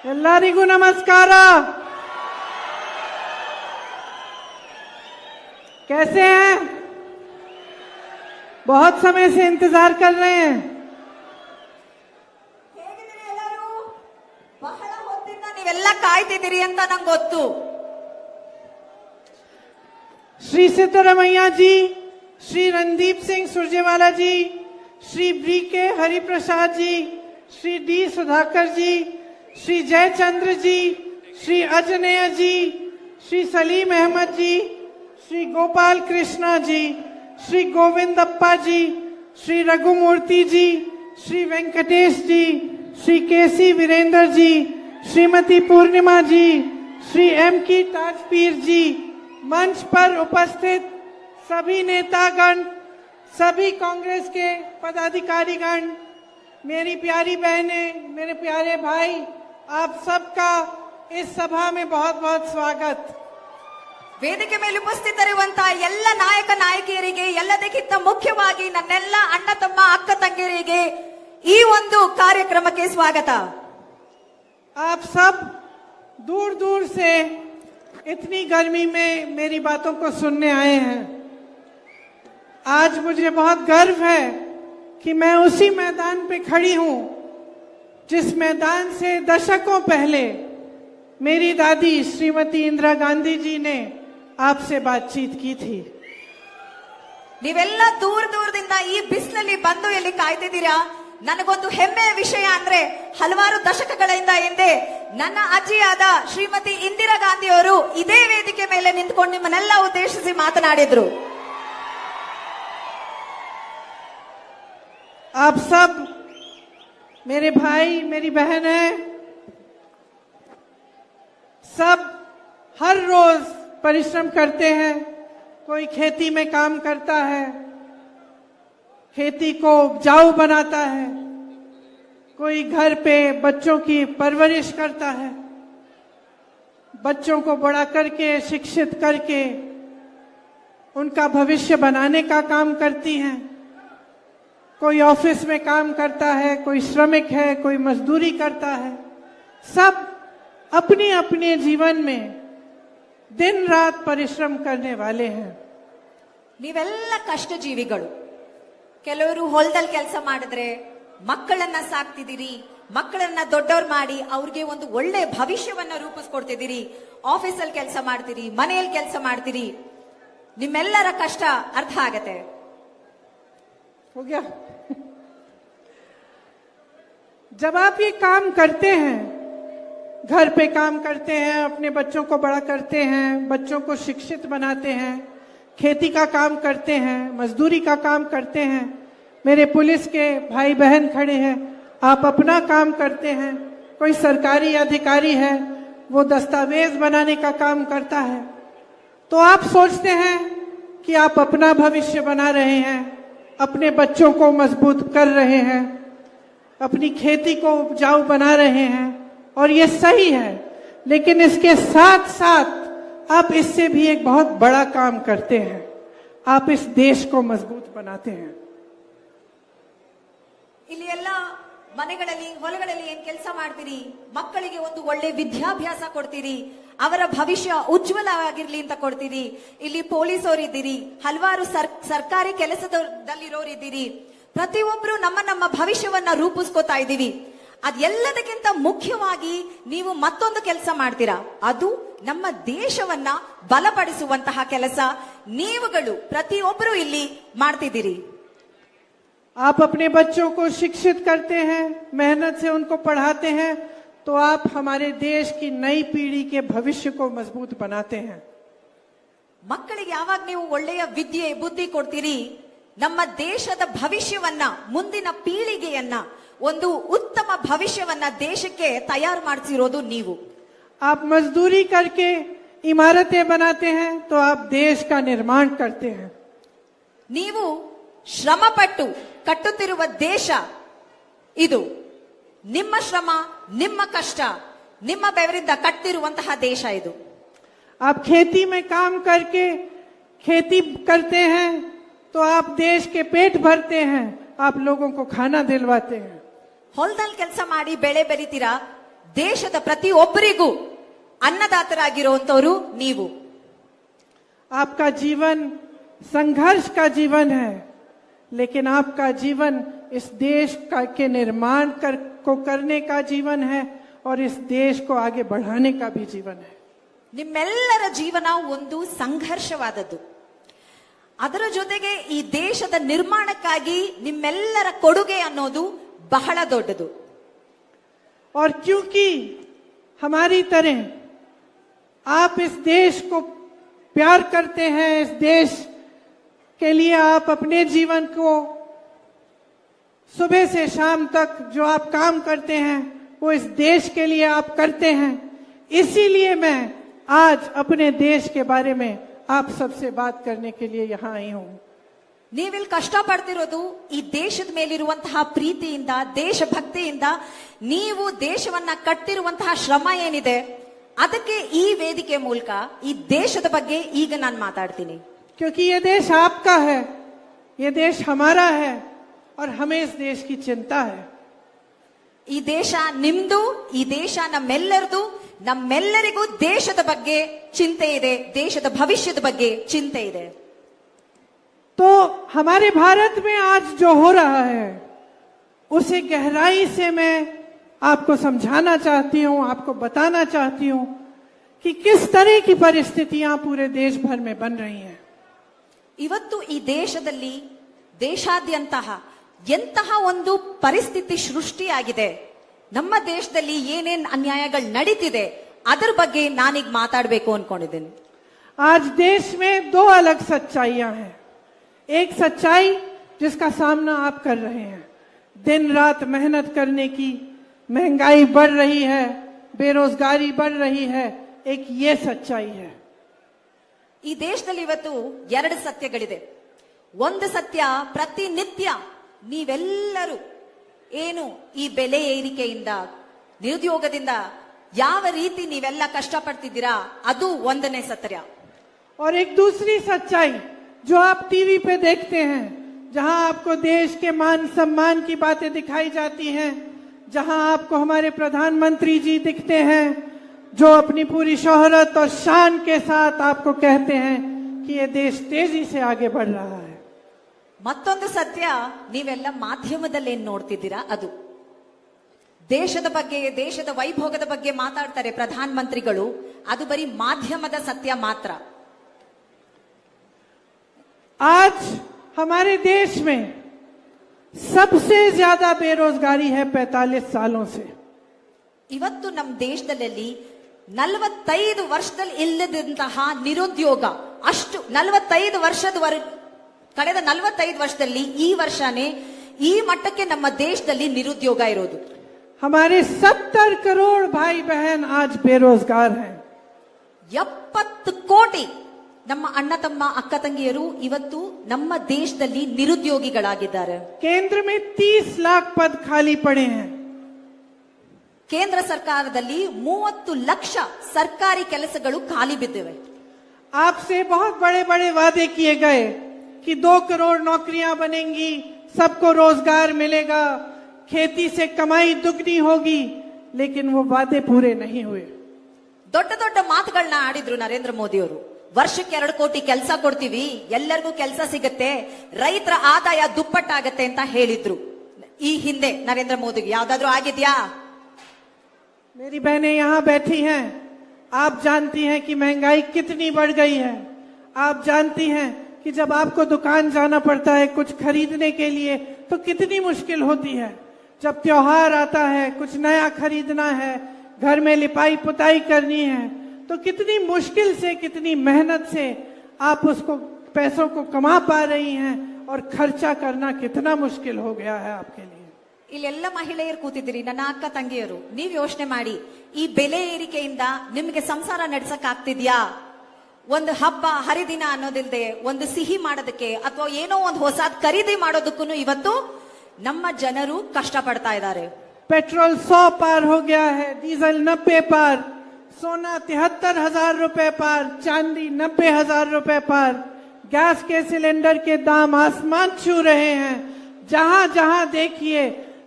ಎಲ್ಲರಿಗೂ नमस्कार। कैसे हैं? बहुत समय से इंतजार कर रहे हैं। ಹೇಗಿದ್ದೀರಿ ಎಲ್ಲರೂ? ಬಹಳ ಹೊತ್ತಿಂದ ನೀವೆಲ್ಲ ಕಾಯ್ತಿದ್ದೀರಿ ಅಂತ ನಂಗೆ ಗೊತ್ತು। श्री सिद्धरमैया जी, श्री रणदीप सिंह सुरजेवाला जी, श्री बी के हरिप्रसाद जी, श्री डी सुधाकर जी, श्री जयचंद्र जी, श्री अजनेय जी, श्री सलीम अहमद जी, श्री गोपाल कृष्णा जी, श्री गोविंदप्पा जी, श्री रघुमूर्ति जी, श्री वेंकटेश जी, श्री केसी वीरेंद्र जी, श्रीमती पूर्णिमा जी, श्री एम की ताजपीर जी, मंच पर उपस्थित सभी नेतागण, सभी कांग्रेस के पदाधिकारीगण, मेरी प्यारी बहनें, मेरे प्यारे भाई, आप सबका इस सभा में बहुत बहुत स्वागत। ವೇದಿಕೆ ಮೇಲೆ ಉಪಸ್ಥಿತರಿರುವಂತಹ ಎಲ್ಲ ನಾಯಕ ನಾಯಕಿಯರಿಗೆ, ಎಲ್ಲದಕ್ಕಿಂತ ಮುಖ್ಯವಾಗಿ ನನ್ನೆಲ್ಲ ಅಣ್ಣ ತಮ್ಮ ಅಕ್ಕ ತಂಗಿಯರಿಗೆ ಈ ಒಂದು ಕಾರ್ಯಕ್ರಮಕ್ಕೆ ಸ್ವಾಗತ। आप सब दूर दूर से इतनी गर्मी में मेरी बातों को सुनने आए हैं। आज मुझे बहुत गर्व है कि मैं उसी मैदान पे खड़ी हूं जिस मैदान से दशकों पहले मेरी दादी श्रीमती इंदिरा गांधी जी ने आपसे बातचीत की थी। ನೀವೆಲ್ಲ ದೂರ ದೂರದಿಂದ ಈ ಬಿಸಿಲಲ್ಲಿ ಬಂದು ಇಲ್ಲಿ ಕಾಯ್ತಿದ್ದೀರಾ। ನನಗೊಂದು ಹೆಮ್ಮೆಯ ವಿಷಯ ಅಂದ್ರೆ ಹಲವಾರು ದಶಕಗಳಿಂದ ಹಿಂದೆ ನನ್ನ ಅಜ್ಜಿಯಾದ ಶ್ರೀಮತಿ ಇಂದಿರಾ ಗಾಂಧಿ ಅವರು ಇದೇ ವೇದಿಕೆ ಮೇಲೆ ನಿಂತ್ಕೊಂಡು ನಿಮ್ಮನ್ನೆಲ್ಲ ಉದ್ದೇಶಿಸಿ ಮಾತನಾಡಿದ್ರು। आप सब मेरे भाई मेरी बहन है, सब हर रोज परिश्रम करते हैं। कोई खेती में काम करता है, खेती को उपजाऊ बनाता है, कोई घर पे बच्चों की परवरिश करता है, बच्चों को बड़ा करके शिक्षित करके उनका भविष्य बनाने का काम करती हैं। कोई ऑफिस में काम करता है, कोई श्रमिक है, कोई मजदूरी करता है। सब अपने अपने जीवन में दिन रात परिश्रम करने वाले हैं। ನೀವೆಲ್ಲ ಕಷ್ಟ ಜೀವಿಗಳು। ಕೆಲವರು ಹೊಲದಲ್ಲಿ ಕೆಲಸ ಮಾಡಿದ್ರೆ, ಮಕ್ಕಳನ್ನ ಸಾಕ್ತಿದ್ದೀರಿ, ಮಕ್ಕಳನ್ನ ದೊಡ್ಡವ್ರು ಮಾಡಿ ಅವ್ರಿಗೆ ಒಂದು ಒಳ್ಳೆ ಭವಿಷ್ಯವನ್ನ ರೂಪಿಸ್ಕೊಡ್ತಿದ್ದೀರಿ, ಆಫೀಸಲ್ಲಿ ಕೆಲಸ ಮಾಡ್ತೀರಿ, ಮನೆಯಲ್ಲಿ ಕೆಲಸ ಮಾಡ್ತೀರಿ, ನಿಮ್ಮೆಲ್ಲರ ಕಷ್ಟ ಅರ್ಥ ಆಗತ್ತೆ। हो गया? जब आप ये काम करते हैं, घर पे काम करते हैं, अपने बच्चों को बड़ा करते हैं, बच्चों को शिक्षित बनाते हैं, खेती का काम करते हैं, मजदूरी का काम करते हैं, मेरे पुलिस के भाई बहन खड़े हैं, आप अपना काम करते हैं, कोई सरकारी अधिकारी है वो दस्तावेज बनाने का काम करता है, तो आप सोचते हैं कि आप अपना भविष्य बना रहे हैं, अपने बच्चों को मजबूत कर रहे हैं, अपनी खेती को उपजाऊ बना रहे हैं, और ये सही है। लेकिन इसके साथ साथ आप इससे भी एक बहुत बड़ा काम करते हैं, आप इस देश को मजबूत बनाते हैं। ಇಲ್ಲಿ ಎಲ್ಲ ಮನೆಗಳಲ್ಲಿ ಹೊಲಗಳಲ್ಲಿ ಏನ್ ಕೆಲಸ ಮಾಡ್ತೀರಿ, ಮಕ್ಕಳಿಗೆ ಒಂದು ಒಳ್ಳೆ ವಿದ್ಯಾಭ್ಯಾಸ ಕೊಡ್ತೀರಿ, ಅವರ ಭವಿಷ್ಯ ಉಜ್ವಲವಾಗಿರ್ಲಿ ಅಂತ ಕೊಡ್ತೀರಿ। ಇಲ್ಲಿ ಪೊಲೀಸ್ ಅವರಿದ್ದೀರಿ, ಹಲವಾರು ಸರ್ಕಾರಿ ಕೆಲಸದಲ್ಲಿರೋರಿದ್ದೀರಿ, ಪ್ರತಿಯೊಬ್ರು ನಮ್ಮ ನಮ್ಮ ಭವಿಷ್ಯವನ್ನ ರೂಪಿಸ್ಕೋತಾ ಇದ್ದೀವಿ। ಅದೆಲ್ಲದಕ್ಕಿಂತ ಮುಖ್ಯವಾಗಿ ನೀವು ಮತ್ತೊಂದು ಕೆಲಸ ಮಾಡ್ತೀರಾ, ಅದು ನಮ್ಮ ದೇಶವನ್ನ ಬಲಪಡಿಸುವಂತಹ ಕೆಲಸ ನೀವುಗಳು ಪ್ರತಿಯೊಬ್ಬರು ಇಲ್ಲಿ ಮಾಡ್ತಿದ್ದೀರಿ। आप अपने बच्चों को शिक्षित करते हैं, मेहनत से उनको पढ़ाते हैं, तो आप हमारे देश की नई पीढ़ी के भविष्य को मजबूत बनाते हैं। ಮಕ್ಕಳಿಗೆ ಯಾವಾಗ ನೀವು ಒಳ್ಳೆಯ ವಿದ್ಯೆ ಬುದ್ಧಿ ಕೊಡ್ತೀರಿ, ನಮ್ಮ ದೇಶದ ಭವಿಷ್ಯವನ್ನ, ಮುಂದಿನ ಪೀಳಿಗೆಯನ್ನ, ಒಂದು ಉತ್ತಮ ಭವಿಷ್ಯವನ್ನ ದೇಶಕ್ಕೆ ತಯಾರು ಮಾಡಿಸಿರೋದು ನೀವು। आप मजदूरी करके इमारतें बनाते हैं, तो आप देश का निर्माण करते हैं। ನೀವು ಶ್ರಮಪಟ್ಟು ಕಟ್ಟುತ್ತಿರುವ ದೇಶ ಇದು, ನಿಮ್ಮ ಶ್ರಮ, ನಿಮ್ಮ ಕಷ್ಟ, ನಿಮ್ಮ ಬೆವರಿಂದ ಕಟ್ಟಿರುವಂತಹ ದೇಶ ಇದು। आप खेती में काम करके खेती करते हैं, तो आप देश के पेट भरते हैं, आप लोगों को खाना दिलवाते हैं। ಹೊಲದಲ್ಲಿ ಕೆಲಸ ಮಾಡಿ ಬೆಳೆ ಬೆಳಿತೀರಾ, ದೇಶದ ಪ್ರತಿಯೊಬ್ಬರಿಗೂ ಅನ್ನದಾತರಾಗಿರುವಂತವರು ನೀವು. आपका जीवन संघर्ष का जीवन है, लेकिन आपका जीवन इस देश के निर्माण को करने का जीवन है और इस देश को आगे बढ़ाने का भी जीवन है. ನಿಮ್ಮೆಲ್ಲರ ಜೀವನ ಒಂದು ಸಂಘರ್ಷವಾದದ್ದು. ಅದರ ಜೊತೆಗೆ ಈ ದೇಶದ ನಿರ್ಮಾಣಕ್ಕಾಗಿ ನಿಮ್ಮೆಲ್ಲರ ಕೊಡುಗೆ ಅನ್ನೋದು ಬಹಳ ದೊಡ್ಡದು. और क्योंकि हमारी तरह आप इस देश को प्यार करते हैं, इस देश के लिए आप अपने जीवन को सुबह से शाम तक जो आप काम करते हैं वो इस देश के लिए आप करते हैं. इसीलिए मैं आज अपने देश के बारे में आप सबसे बात करने के लिए यहाँ आई हूँ. ನೀವಿಲ್ಲಿ ಕಷ್ಟ ಪಡ್ತಿರೋದು ಈ ದೇಶದ ಮೇಲಿರುವಂತಹ ಪ್ರೀತಿಯಿಂದ, ದೇಶಭಕ್ತಿಯಿಂದ. ನೀವು ದೇಶವನ್ನ ಕಟ್ಟಿರುವಂತಹ ಶ್ರಮ ಏನಿದೆ ಅದಕ್ಕೆ ಈ ವೇದಿಕೆ ಮೂಲಕ ಈ ದೇಶದ ಬಗ್ಗೆ ಈಗ ನಾನು ಮಾತಾಡ್ತೀನಿ. क्योंकि ये देश आपका है, ये देश हमारा है और हमें इस देश की चिंता है. ಈ ದೇಶ ನಿಮ್ದು, ಈ ದೇಶ ನಮ್ಮೆಲ್ಲರದು. ನಮ್ಮೆಲ್ಲರಿಗೂ ದೇಶದ ಬಗ್ಗೆ ಚಿಂತೆ ಇದೆ, ದೇಶದ ಭವಿಷ್ಯದ ಬಗ್ಗೆ ಚಿಂತೆ ಇದೆ. तो हमारे भारत में आज जो हो रहा है उसे गहराई से मैं आपको समझाना चाहती हूं, आपको बताना चाहती हूं कि किस तरह की परिस्थितियां पूरे देश भर में बन रही हैं. ಇವತ್ತು ಈ ದೇಶದಲ್ಲಿ ದೇಶಾದ್ಯಂತಹ ಎಂತಹ ಒಂದು ಪರಿಸ್ಥಿತಿ ಸೃಷ್ಟಿಯಾಗಿದೆ, ನಮ್ಮ ದೇಶದಲ್ಲಿ ಏನೇನ್ ಅನ್ಯಾಯಗಳು ನಡೀತಿದೆ ಅದರ ಬಗ್ಗೆ ನಾನೀಗ ಮಾತಾಡಬೇಕು ಅನ್ಕೊಂಡಿದ್ದೀನಿ. आज देश में दो अलग सच्चाइयां हैं. एक सच्चाई जिसका सामना आप कर रहे हैं, दिन रात मेहनत करने की, महंगाई बढ़ रही है, बेरोजगारी बढ़ रही है, एक ये सच्चाई है. ಈ ದೇಶದಲ್ಲಿ ಇವತ್ತು ಎರಡು ಸತ್ಯಗಳಿದೆ. ಒಂದು ಸತ್ಯ, ಪ್ರತಿನಿತ್ಯ ನೀವೆಲ್ಲರೂ ಏನು ಈ ಬೆಲೆ ಏರಿಕೆಯಿಂದ, ನಿರುದ್ಯೋಗದಿಂದ ಯಾವ ರೀತಿ ನೀವೆಲ್ಲ ಕಷ್ಟಪಡ್ತಿದ್ದೀರಾ ಅದು ಒಂದನೇ ಸತ್ಯ. और एक दूसरी सच्चाई जो आप टीवी पे देखते हैं, जहां आपको देश के मान सम्मान की बातें दिखाई जाती हैं, जहां आपको हमारे प्रधानमंत्री जी दिखते हैं जो अपनी पूरी शोहरत और शान के साथ आपको कहते हैं कि ये देश तेजी से आगे बढ़ रहा है. ಮತ್ತೊಂದು ಸತ್ಯ, ನೀವೆಲ್ಲ ಮಾಧ್ಯಮದಲ್ಲಿ ಏನ್ ನೋಡ್ತಿದ್ದೀರಾ ಅದು. ದೇಶದ ಬಗ್ಗೆ, ದೇಶದ ವೈಭೋಗದ ಬಗ್ಗೆ ಮಾತಾಡ್ತಾರೆ ಪ್ರಧಾನ ಮಂತ್ರಿಗಳು, ಅದು ಬರೀ ಮಾಧ್ಯಮದ ಸತ್ಯ ಮಾತ್ರ. आज हमारे देश में सबसे ज्यादा बेरोजगारी है 45 सालों से. ಇವತ್ತು ನಮ್ಮ ದೇಶದಲ್ಲಿ 45 ವರ್ಷದಲ್ಲಿ ಇಲ್ಲದಂತಹ ನಿರುದ್ಯೋಗ, ಅಷ್ಟು 45 ವರ್ಷದವರೆಗೆ, ಕಳೆದ 45 ವರ್ಷದಲ್ಲಿ ಈ ವರ್ಷನೇ ಈ ಮಟ್ಟಕ್ಕೆ ನಮ್ಮ ದೇಶದಲ್ಲಿ ನಿರುದ್ಯೋಗ ಇರೋದು. हमारे 70 करोड़ भाई बहन आज बेरोजगार हैं. 70 ಕೋಟಿ ನಮ್ಮ ಅಣ್ಣ ತಮ್ಮ ಅಕ್ಕ ತಂಗಿಯರು ಇವತ್ತು ನಮ್ಮ ದೇಶದಲ್ಲಿ ನಿರುದ್ಯೋಗಿಗಳಾಗಿದ್ದಾರೆ. केंद्र में 30 लाख पद खाली पड़े हैं. ಕೇಂದ್ರ ಸರ್ಕಾರದಲ್ಲಿ 30 ಲಕ್ಷ ಸರ್ಕಾರಿ ಕೆಲಸಗಳು ಖಾಲಿ ಬಿದ್ದಿವೆ. आपसे बहुत बड़े बड़े वादे किए गए कि 2 करोड़ नौकरियां बनेंगी, सबको रोजगार मिलेगा, खेती से कमाई दुगनी होगी, लेकिन वो वादे पूरे नहीं हुए. ದೊಡ್ಡ ದೊಡ್ಡ ಮಾತುಗಳನ್ನ ಆಡಿದ್ರು ನರೇಂದ್ರ ಮೋದಿ ಅವರು. ವರ್ಷಕ್ಕೆ 2 ಕೋಟಿ ಕೆಲಸ ಕೊಡ್ತೀವಿ, ಎಲ್ಲರಿಗೂ ಕೆಲಸ ಸಿಗತ್ತೆ, ರೈತರ ಆದಾಯ ದುಪ್ಪಟ್ಟಾಗತ್ತೆ ಅಂತ ಹೇಳಿದ್ರು. ಈ ಹಿಂದೆ ನರೇಂದ್ರ ಮೋದಿಗೆ ಯಾವ್ದಾದ್ರು ಆಗಿದ್ಯಾ? मेरी बहनें यहाँ बैठी हैं, आप जानती हैं कि महंगाई कितनी बढ़ गई है. आप जानती हैं कि जब आपको दुकान जाना पड़ता है कुछ खरीदने के लिए तो कितनी मुश्किल होती है. जब त्योहार आता है, कुछ नया खरीदना है, घर में लिपाई पुताई करनी है, तो कितनी मुश्किल से, कितनी मेहनत से आप उसको पैसों को कमा पा रही हैं और खर्चा करना कितना मुश्किल हो गया है आपके लिए. ಇಲ್ಲೆಲ್ಲ ಮಹಿಳೆಯರು ಕೂತಿದ್ದೀರಿ, ನನ್ನ ಅಕ್ಕ ತಂಗಿಯರು, ನೀವ್ ಯೋಚನೆ ಮಾಡಿ, ಈ ಬೆಲೆ ಏರಿಕೆಯಿಂದ ನಿಮ್ಗೆ ಸಂಸಾರ ನಡ್ಸಕ್ ಆಗ್ತಿದ್ಯಾ? ಒಂದು ಹಬ್ಬ ಹರಿದಿನ ಅನ್ನೋದಿಲ್ದೆ ಒಂದು ಸಿಹಿ ಮಾಡೋದಕ್ಕೆ ಅಥವಾ ಏನೋ ಒಂದು ಹೊಸದ್ ಖರೀದಿ ಮಾಡೋದಕ್ಕೂ ಇವತ್ತು ನಮ್ಮ ಜನರು ಕಷ್ಟ ಪಡ್ತಾ ಇದ್ದಾರೆ. पेट्रोल 100 पार हो गया है, डीजल 90 पार, सोना 73,000 रुपए पार, चांदी 90,000 रुपए पार, गैस के सिलेंडर के दाम आसमान छू रहे हैं. जहां जहां देखिए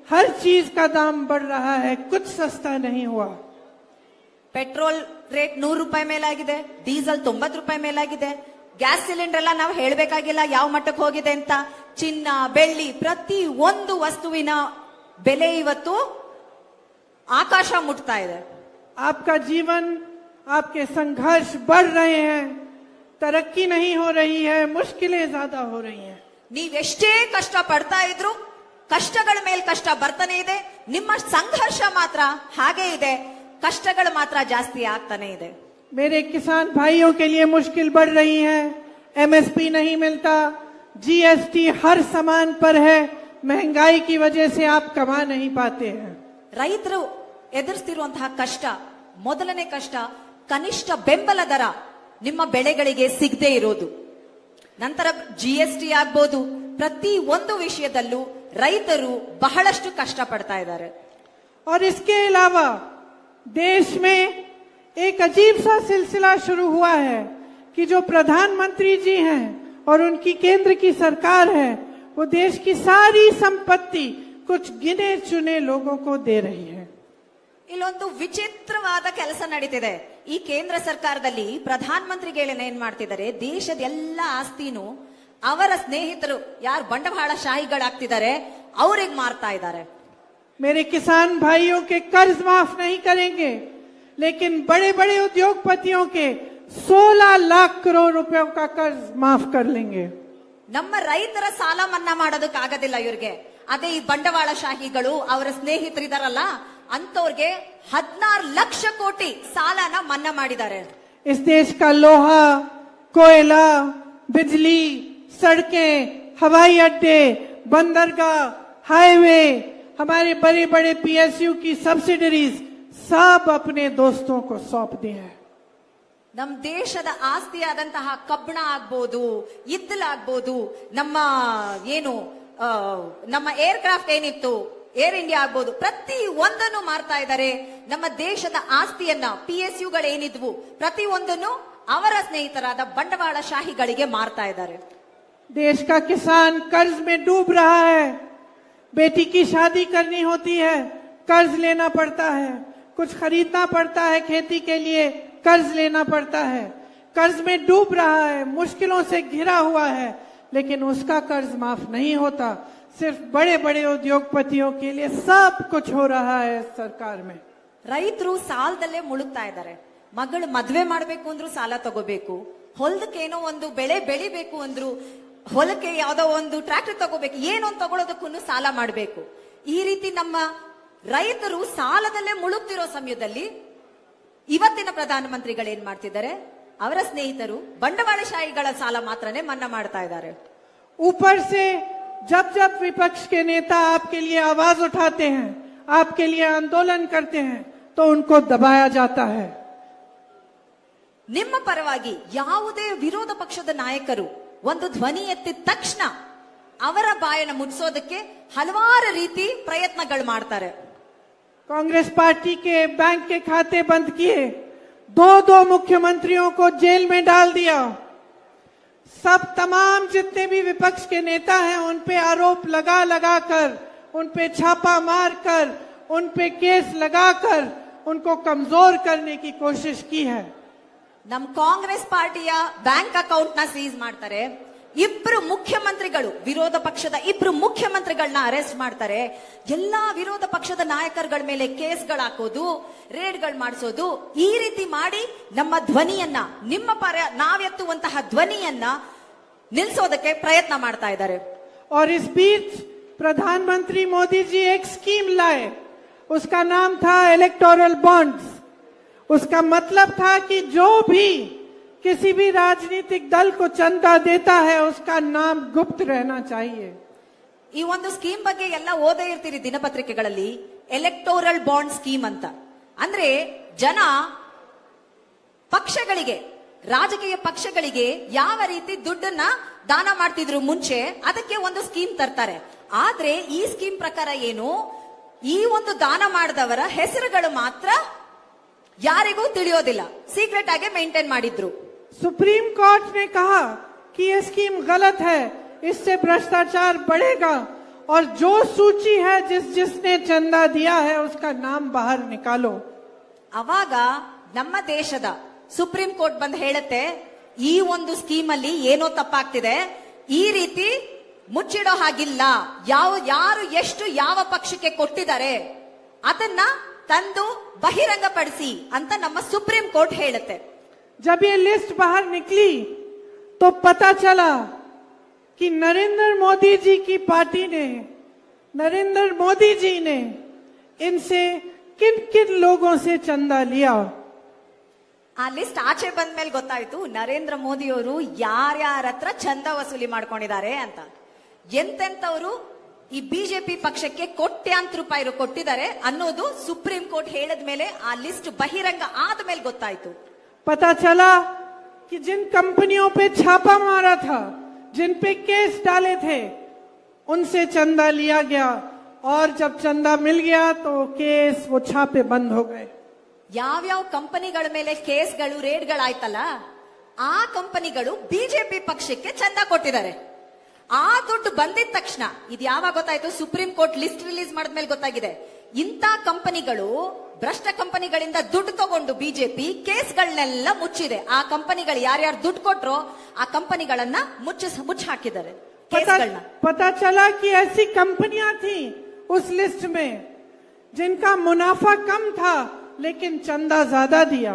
हर चीज का दाम बढ़ रहा है, कुछ सस्ता नहीं हुआ। ಪೆಟ್ರೋಲ್ ರೇಟ್ 100 ರೂಪಾಯಿ ಮೇಲಾಗಿದೆ, ಡೀಸೆಲ್ 90 ರೂಪಾಯಿ ಮೇಲಾಗಿದೆ, ಗ್ಯಾಸ್ ಸಿಲಿಂಡರ್ ಎಲ್ಲ ನಾವು ಹೇಳ್ಬೇಕಾಗಿಲ್ಲ ಯಾವ ಮಟ್ಟಕ್ಕೆ ಹೋಗಿದೆ ಅಂತ. ಚಿನ್ನ, ಬೆಳ್ಳಿ, ಪ್ರತಿ ಒಂದು ವಸ್ತುವಿನ ಬೆಲೆ ಇವತ್ತು ಆಕಾಶ ಮುಟ್ತಾ ಇದೆ. आपका जीवन, आपके संघर्ष बढ़ रहे हैं, तरक्की नहीं हो रही है, मुश्किलें ज्यादा हो रही हैं। ನೀವೆಷ್ಟೇ ಕಷ್ಟ ಪಡ್ತಾ ಇದ್ರು ಕಷ್ಟಗಳ ಮೇಲೆ ಕಷ್ಟ ಬರ್ತಾನೆ ಇದೆ. ನಿಮ್ಮ ಸಂಘರ್ಷ ಮಾತ್ರ ಹಾಗೆ ಇದೆ, ಕಷ್ಟಗಳು ಮಾತ್ರ ಜಾಸ್ತಿ ಆಗ್ತಾನೆ ಇದೆ. मेरे किसान भाइयों के लिए मुश्किल बढ़ रही है, एमएसपी नहीं मिलता, जीएसटी हर सामान पर है, महंगाई की वजह से आप कमा नहीं पाते हैं। ರೈತರು ಎದುರಿಸ್ತಿರುವಂತಹ ಕಷ್ಟ, ಮೊದಲನೇ ಕಷ್ಟ ಕನಿಷ್ಠ ಬೆಂಬಲ ದರ ನಿಮ್ಮ ಬೆಳೆಗಳಿಗೆ ಸಿಗದೆ ಇರೋದು. ನಂತರ ಜಿಎಸ್ಟಿ ಆಗ್ಬೋದು, ಪ್ರತಿ ಒಂದು ವಿಷಯದಲ್ಲೂ ರೈತರು ಬಹಳಷ್ಟು ಕಷ್ಟ ಪಡ್ತಾ ಇದ್ದಾರೆ. और इसके अलावा देश में एक अजीब सा सिलसिला शुरू हुआ है कि जो प्रधानमंत्री जी हैं और उनकी केंद्र की सरकार है, वो देश की सारी संपत्ति कुछ गिने चुने लोगों को दे रही है। ಇಲ್ಲೊಂದು ವಿಚಿತ್ರವಾದ ಕೆಲಸ ನಡೀತಿದೆ. ಈ ಕೇಂದ್ರ ಸರ್ಕಾರದಲ್ಲಿ ಪ್ರಧಾನ ಮಂತ್ರಿಗಳು ಏನ್ ಮಾಡ್ತಿದ್ದಾರೆ, ದೇಶದ ಎಲ್ಲ ಆಸ್ತಿನೂ ಅವರ ಸ್ನೇಹಿತರು ಯಾರು ಬಂಡವಾಳಶಾಹಿಗಳಾಗ್ತಿದ್ದಾರೆ ಅವ್ರಿಗೆ ಮಾರ್ತಾ ಇದ್ದಾರೆ. मेरे किसान भाइयों के कर्ज माफ नहीं करेंगे, लेकिन बड़े बड़े उद्योगपतियों के 16 लाख करोड़ रुपयों का कर्ज माफ कर लेंगे। ನಮ್ಮ ರೈತರ ಸಾಲ ಮನ್ನಾ ಮಾಡೋದಕ್ಕೆ ಆಗೋದಿಲ್ಲ ಇವ್ರಿಗೆ. ಅದೇ ಈ ಬಂಡವಾಳಶಾಹಿಗಳು ಅವರ ಸ್ನೇಹಿತರಿದಾರಲ್ಲ ಅಂತವ್ರಿಗೆ 16 ಲಕ್ಷ ಕೋಟಿ ಸಾಲನ ಮನ್ನಾ ಮಾಡಿದ್ದಾರೆ. इस देश का लोहा, कोयला, बिजली, सड़कें, हवाई अड्डे, बंदरगाह, हाईवे, हमारे बड़े बड़े पीएसयू की सब्सिडरीज सब अपने दोस्तों को सौंप दी है। ನಮ್ಮ ದೇಶದ ಆಸ್ತಿ ಆದಂತಹ ಕಬ್ಬಣ ಆಗ್ಬೋದು, ಇದ್ದಲಾಗ್ಬೋದು, ನಮ್ಮ ಏನು ನಮ್ಮ ಏರ್ ಕ್ರಾಫ್ಟ್ ಏನಿತ್ತು, ಏರ್ ಇಂಡಿಯಾ ಆಗ್ಬೋದು, ಪ್ರತಿ ಒಂದನ್ನು ಮಾರ್ತಾ ಇದ್ದಾರೆ. ನಮ್ಮ ದೇಶದ ಆಸ್ತಿಯನ್ನ PSUಗಳೇನಿದ್ವು ಪ್ರತಿ ಒಂದನ್ನು ಅವರ ಸ್ನೇಹಿತರಾದ ಬಂಡವಾಳಶಾಹಿಗಳಿಗೆ ಮಾರ್ತಾ ಇದ್ದಾರೆ. देश का किसान कर्ज में डूब रहा है, बेटी की शादी करनी होती है कर्ज लेना पड़ता है, कुछ खरीदना पड़ता है खेती के लिए कर्ज लेना पड़ता है, कर्ज में डूब रहा है, मुश्किलों से घिरा हुआ है, लेकिन उसका कर्ज माफ नहीं होता। सिर्फ बड़े बड़े उद्योगपतियों के लिए सब कुछ हो रहा है सरकार में। ರೈತರು ಸಾಲದಲ್ಲೇ ಮುಳುಗ್ತಾ ಇದ್ದಾರೆ. ಮಗಳು ಮದ್ವೆ ಮಾಡ್ಬೇಕು ಅಂದ್ರು ಸಾಲ ತಗೋಬೇಕು, ಹೊಲದಕ್ಕೆ ಏನೋ ಒಂದು ಬೆಳೆ ಬೆಳಿಬೇಕು ಅಂದ್ರು, ಹೊಲಕ್ಕೆ ಯಾವ್ದೋ ಒಂದು ಟ್ರ್ಯಾಕ್ಟರ್ ತಗೋಬೇಕು, ಏನೋ ಒಂದು ತಗೊಳ್ಳೋದಕ್ಕೂ ಸಾಲ ಮಾಡಬೇಕು. ಈ ರೀತಿ ನಮ್ಮ ರೈತರು ಸಾಲದಲ್ಲೇ ಮುಳುಗ್ತಿರೋ ಸಮಯದಲ್ಲಿ ಇವತ್ತಿನ ಪ್ರಧಾನಮಂತ್ರಿಗಳು ಏನ್ ಮಾಡ್ತಿದ್ದಾರೆ, ಅವರ ಸ್ನೇಹಿತರು ಬಂಡವಾಳಶಾಹಿಗಳ ಸಾಲ ಮಾತ್ರನೇ ಮನ್ನಾ ಮಾಡ್ತಾ ಇದ್ದಾರೆ. ऊपर से जब जब विपक्ष के नेता आपके लिए आवाज उठाते हैं, आपके लिए आंदोलन करते हैं, तो उनको दबाया जाता है। ನಿಮ್ಮ ಪರವಾಗಿ ಯಾವುದೇ ವಿರೋಧ ಪಕ್ಷದ ನಾಯಕರು ಒಂದು ಧ್ವನಿ ಎತ್ತಿದ ತಕ್ಷಣ ಅವರ ಬಾಯನ್ನ ಮುಚ್ಚೋದಕ್ಕೆ ಹಲವಾರು ರೀತಿ ಪ್ರಯತ್ನಗಳು ಮಾಡ್ತಾರೆ. कांग्रेस पार्टी के बैंक के खाते बंद किए, दो मुख्यमंत्रियों को जेल में डाल दिया, सब तमाम जितने भी विपक्ष के नेता हैं उन पे आरोप लगा लगा कर, उन पे छापा मार कर, उन पे केस लगाकर उनको कमजोर करने की कोशिश की है। ನಮ್ಮ ಕಾಂಗ್ರೆಸ್ ಪಾರ್ಟಿಯ ಬ್ಯಾಂಕ್ ಅಕೌಂಟ್ ನ ಸೀಸ್ ಮಾಡ್ತಾರೆ. ಇಬ್ರು ಮುಖ್ಯಮಂತ್ರಿಗಳು, ವಿರೋಧ ಪಕ್ಷದ ಇಬ್ರು ಮುಖ್ಯಮಂತ್ರಿಗಳನ್ನ ಅರೆಸ್ಟ್ ಮಾಡ್ತಾರೆ. ಎಲ್ಲಾ ವಿರೋಧ ಪಕ್ಷದ ನಾಯಕರುಗಳ ಮೇಲೆ ಕೇಸ್ಗಳು ಹಾಕೋದು, ರೇಡ್ಗಳು ಮಾಡಿಸೋದು, ಈ ರೀತಿ ಮಾಡಿ ನಮ್ಮ ಧ್ವನಿಯನ್ನ, ನಿಮ್ಮ ಪರ ನಾವೆತ್ತುವಂತಹ ಧ್ವನಿಯನ್ನ ನಿಲ್ಸೋದಕ್ಕೆ ಪ್ರಯತ್ನ ಮಾಡ್ತಾ ಇದ್ದಾರೆ. और इस बीच प्रधानमंत्री मोदी जी एक स्कीम लाए, उसका नाम था इलेक्टोरल बॉन्ड्स। उसका मतलब था कि जो भी किसी भी राजनीतिक दल को चंदा देता है उसका नाम गुप्त रहना चाहिए। ಈ ಒಂದು ಸ್ಕೀಮ್ ಬಗ್ಗೆ ಎಲ್ಲ ಓದೇ ಇರ್ತೀರಿ ದಿನಪತ್ರಿಕೆಗಳಲ್ಲಿ, ಎಲೆಕ್ಟೋರಲ್ ಬಾಂಡ್ ಸ್ಕೀಮ್ ಅಂತ. ಅಂದ್ರೆ ಜನ ಪಕ್ಷಗಳಿಗೆ, ರಾಜಕೀಯ ಪಕ್ಷಗಳಿಗೆ ಯಾವ ರೀತಿ ದುಡ್ಡನ್ನ ದಾನ ಮಾಡ್ತಿದ್ರು ಮುಂಚೆ, ಅದಕ್ಕೆ ಒಂದು ಸ್ಕೀಮ್ ತರ್ತಾರೆ. ಆದ್ರೆ ಈ ಸ್ಕೀಮ್ ಪ್ರಕಾರ ಏನು, ಈ ಒಂದು ದಾನ ಮಾಡಿದವರ ಹೆಸರುಗಳು ಮಾತ್ರ ಯಾರಿಗೂ ತಿಳಿಯೋದಿಲ್ಲ, ಸೀಕ್ರೆಟ್ ಆಗಿ ಮೇಂಟೈನ್ ಮಾಡಿದ್ರು. सुप्रीम कोर्ट ने कहा कि यह स्कीम गलत है, इससे भ्रष्टाचार बढ़ेगा और जो सूची है जिसने चंदा दिया है उसका नाम बाहर निकालो। ಅವಾಗ ನಮ್ಮ ದೇಶದ ಸುಪ್ರೀಂ ಕೋರ್ಟ್ ಬಂದು ಹೇಳುತ್ತೆ, ಈ ಒಂದು ಸ್ಕೀಮ್ ಅಲ್ಲಿ ಏನೋ ತಪ್ಪಾಗ್ತಿದೆ, ಈ ರೀತಿ ಮುಚ್ಚಿಡೋ ಹಾಗಿಲ್ಲ, ಯಾರು ಎಷ್ಟು ಯಾವ ಪಕ್ಷಕ್ಕೆ ಕೊಟ್ಟಿದ್ದಾರೆ ಅದನ್ನ ತಂದು ಬಹಿರಂಗಪಡಿಸಿ ಅಂತ ನಮ್ಮ ಸುಪ್ರೀಂ ಕೋರ್ಟ್ ಹೇಳುತ್ತೆ. जब ये लिस्ट बाहर निकली तो पता चला कि नरेंद्र मोदी जी की पार्टी ने, नरेंद्र मोदी जी ने इनसे किन किन लोगों से चंदा लिया। ಆ ಲಿಸ್ಟ್ ಆಚೆ ಬಂದ ಮೇಲೆ ಗೊತ್ತಾಯ್ತು ನರೇಂದ್ರ ಮೋದಿ ಅವರು ಯಾರ್ಯಾರ ಹತ್ರ ಚಂದ ವಸೂಲಿ ಮಾಡ್ಕೊಂಡಿದ್ದಾರೆ ಅಂತ. ಎಂತೆಂತವರು ಈ ಬಿಜೆಪಿ ಪಕ್ಷಕ್ಕೆ ಕೋಟ್ಯಾಂತರ ರೂಪಾಯಿ ಕೊಟ್ಟಿದ್ದಾರೆ ಅನ್ನೋದು ಸುಪ್ರೀಂ ಕೋರ್ಟ್ ಹೇಳಿದ ಮೇಲೆ, ಆ ಲಿಸ್ಟ್ ಬಹಿರಂಗ ಆದ ಮೇಲೆ ಗೊತ್ತಾಯ್ತು. पता चला कि जिन कंपनियों पे छापा मारा था, जिन पे केस डाले थे, उनसे चंदा लिया गया और जब चंदा मिल गया तो केस वो छापे बंद हो गए। ಯಾವ್ಯಾವ ಕಂಪನಿಗಳ ಮೇಲೆ ಕೇಸ್ಗಳು ರೇಡ್ಗಳಾಯ್ತಲ್ಲ, ಆ ಕಂಪನಿಗಳು ಬಿಜೆಪಿ ಪಕ್ಷಕ್ಕೆ ಚಂದ ಕೊಟ್ಟಿದ್ದಾರೆ. ಆ ದುಡ್ಡು ಬಂದಿದ ತಕ್ಷಣ ಇದು ಯಾವಾಗ ಗೊತ್ತಾಯ್ತು? ಸುಪ್ರೀಂ ಕೋರ್ಟ್ ಲಿಸ್ಟ್ ರಿಲೀಸ್ ಮಾಡಿದ್ಮೇಲೆ ಗೊತ್ತಾಗಿದೆ. ಇಂಥ ಕಂಪನಿಗಳು ಭ್ರಷ್ಟ ಕಂಪನಿಗಳಿಂದ ದುಡ್ಡು ತಗೊಂಡು ಬಿಜೆಪಿ ಕೇಸ್ಗಳನ್ನೆಲ್ಲ ಮುಚ್ಚಿದೆ. ಆ ಕಂಪನಿಗಳು ಯಾರ್ಯಾರು ದುಡ್ಡು ಕೊಟ್ರೋ ಆ ಕಂಪನಿಗಳನ್ನ ಮುಚ್ಚ ಹಾಕಿದ್ದಾರೆ ಕೇಸ್ಗಳನ್ನ. पता चला कि ऐसी कंपनियां थी उस लिस्ट में जिनका मुनाफा कम था लेकिन चंदा ज्यादा दिया।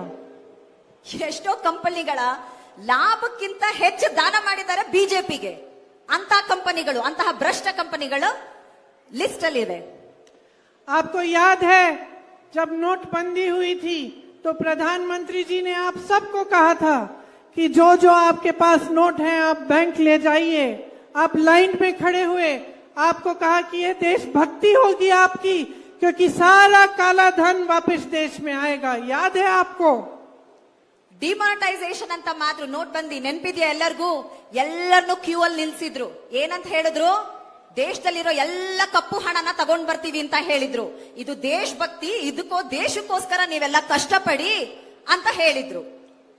ಎಷ್ಟೋ ಕಂಪನಿಗಳ ಲಾಭಕ್ಕಿಂತ ಹೆಚ್ಚು ದಾನ ಮಾಡಿದ್ದಾರೆ ಬಿಜೆಪಿಗೆ. ಅಂತ ಕಂಪನಿಗಳು, ಅಂತಹ ಭ್ರಷ್ಟ ಕಂಪನಿಗಳು ಲಿಸ್ಟ್ ಅಲ್ಲಿ ಇದೆ. आपको याद है जब नोटबंदी हुई थी तो प्रधानमंत्री जी ने आप सबको कहा था कि जो जो आपके पास नोट हैं आप बैंक ले जाइए। आप लाइन में खड़े हुए, आपको कहा कि ये देशभक्ति होगी आपकी, क्योंकि सारा काला धन वापस देश में आएगा। याद है आपको? ಡಿಮಾನಿಟೈಸೇಷನ್ ಅಂತ ಮಾತ್ರ ನೋಟ್ ಬಂದಿ ನೆನ್ಪಿದ್ಯಾ ಎಲ್ಲರಿಗೂ? ಎಲ್ಲರನ್ನು ಕ್ಯೂ ಅಲ್ಲಿ ನಿಲ್ಸಿದ್ರು. ಏನಂತ ಹೇಳಿದ್ರು? ದೇಶದಲ್ಲಿರೋ ಎಲ್ಲ ಕಪ್ಪು ಹಣನ ತಗೊಂಡ್ ಬರ್ತೀವಿ ಅಂತ ಹೇಳಿದ್ರು. ಇದು ದೇಶಭಕ್ತಿ, ದೇಶಕ್ಕೋಸ್ಕರ ನೀವೆಲ್ಲ ಕಷ್ಟಪಡಿ ಅಂತ ಹೇಳಿದ್ರು.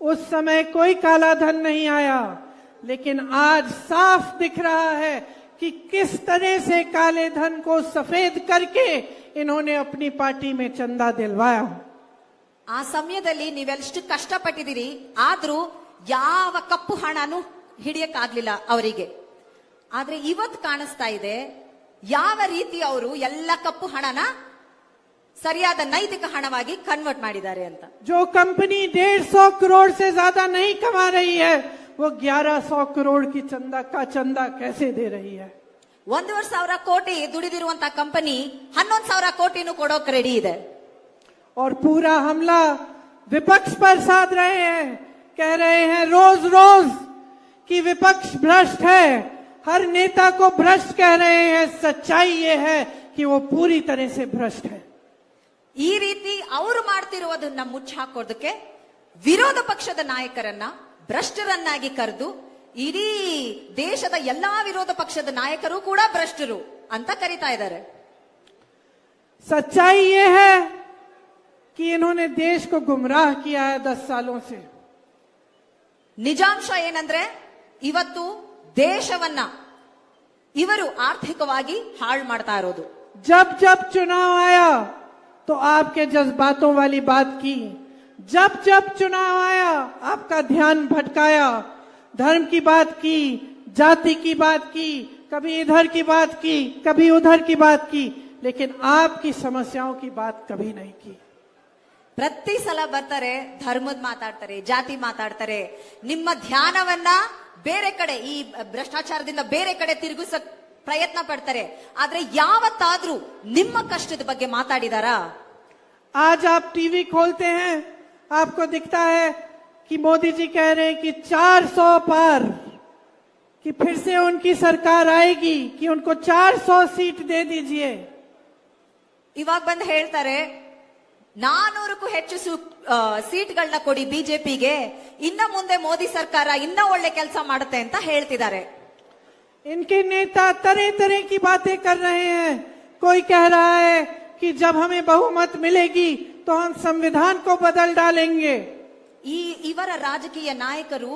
उस समय कोई काला धन नहीं आया, लेकिन आज साफ दिख रहा है कि किस तरह से काले धन को सफेद करके इन्होंने अपनी पार्टी में चंदा दिलवाया। ಆ ಸಮಯದಲ್ಲಿ ನೀವೆಷ್ಟು ಕಷ್ಟಪಟ್ಟಿದ್ದೀರಿ, ಆದ್ರೂ ಯಾವ ಕಪ್ಪು ಹಣನು ಹಿಡಿಯಕ್ಕಾಗ್ಲಿಲ್ಲ ಅವರಿಗೆ. ಆದ್ರೆ ಇವತ್ತು ಕಾಣಿಸ್ತಾ ಇದೆ ಯಾವ ರೀತಿ ಅವರು ಎಲ್ಲ ಕಪ್ಪು ಹಣನ ಸರಿಯಾದ ನೈತಿಕ ಹಣವಾಗಿ ಕನ್ವರ್ಟ್ ಮಾಡಿದ್ದಾರೆ ಅಂತ. जो कंपनी 150 करोड़ से ज्यादा नहीं कमा रही है, वो 1100 करोड़ की चंदा कैसे दे रही है? 1,500 ಕೋಟಿ ದುಡಿದಿರುವಂತ ಕಂಪನಿ 11,000 ಕೋಟಿನೂ ಕೊಡೋಕ್ ರೆಡಿ ಇದೆ. और पूरा हमला विपक्ष पर साध रहे हैं, कह रहे हैं रोज रोज कि विपक्ष भ्रष्ट है, हर नेता को भ्रष्ट कह रहे हैं। सच्चाई ये है कि वो पूरी तरह से भ्रष्ट है। ಈ ರೀತಿ ಅವರು ಮಾಡ್ತಿರುವುದನ್ನ ಮುಚ್ಚಾಕೋದಕ್ಕೆ ವಿರೋಧ ಪಕ್ಷದ ನಾಯಕರನ್ನ ಭ್ರಷ್ಟರನ್ನಾಗಿ ಕರೆದು ಇಡೀ ದೇಶದ ಎಲ್ಲಾ ವಿರೋಧ ಪಕ್ಷದ ನಾಯಕರು ಕೂಡ ಭ್ರಷ್ಟರು ಅಂತ ಕರೀತಾ ಇದ್ದಾರೆ. सच्चाई ये है कि इन्होंने देश को गुमराह किया है 10 सालों से। ನಿಜಾಂಶ ಏನಂದ್ರೆ ಇವತ್ತು ದೇಶವನ್ನ ಇವರು ಆರ್ಥಿಕವಾಗಿ ಹಾಳು ಮಾಡ್ತಾ ಇರೋದು. जब जब चुनाव आया तो आपके जज्बातों वाली बात की, जब जब चुनाव आया आपका ध्यान भटकाया, धर्म की बात की, जाति की बात की, कभी इधर की बात की, कभी उधर की बात की, लेकिन आपकी समस्याओं की बात कभी नहीं की। ಪ್ರತಿ ಸಲ ಬರ್ತಾರೆ, ಧರ್ಮದ ಮಾತಾಡ್ತಾರೆ, ಜಾತಿ ಮಾತಾಡ್ತಾರೆ, ನಿಮ್ಮ ಧ್ಯಾನವನ್ನ ಬೇರೆ ಕಡೆ, ಈ ಭ್ರಷ್ಟಾಚಾರದಿಂದ ಬೇರೆ ಕಡೆ ತಿರುಗಿಸಕ್ ಪ್ರಯತ್ನ ಪಡ್ತಾರೆ. ಆದ್ರೆ ಯಾವತ್ತಾದ್ರೂ ನಿಮ್ಮ ಕಷ್ಟದ ಬಗ್ಗೆ ಮಾತಾಡಿದಾರಾ? आज आप टीवी खोलते हैं, आपको दिखता है कि मोदी जी कह रहे हैं कि 400 पार, कि फिर से उनकी सरकार आएगी, कि उनको 400 सीट दे दीजिए। ಇವಾಗ ಬಂದು ಹೇಳ್ತಾರೆ 400ಕ್ಕೂ ಹೆಚ್ಚು ಸೀಟ್ಗಳನ್ನ ಕೊಡಿ ಬಿಜೆಪಿಗೆ, ಇನ್ನ ಮುಂದೆ ಮೋದಿ ಸರ್ಕಾರ ಇನ್ನ ಒಳ್ಳೆ ಕೆಲಸ ಮಾಡುತ್ತೆ ಅಂತ ಹೇಳ್ತಿದ್ದಾರೆ. इनके नेता तरह तरह की बातें कर रहे हैं। कोई कह रहा है कि जब हमें बहुमत मिलेगी तो हम संविधान को बदल डालेंगे। ಇವರ ರಾಜಕೀಯ ನಾಯಕರು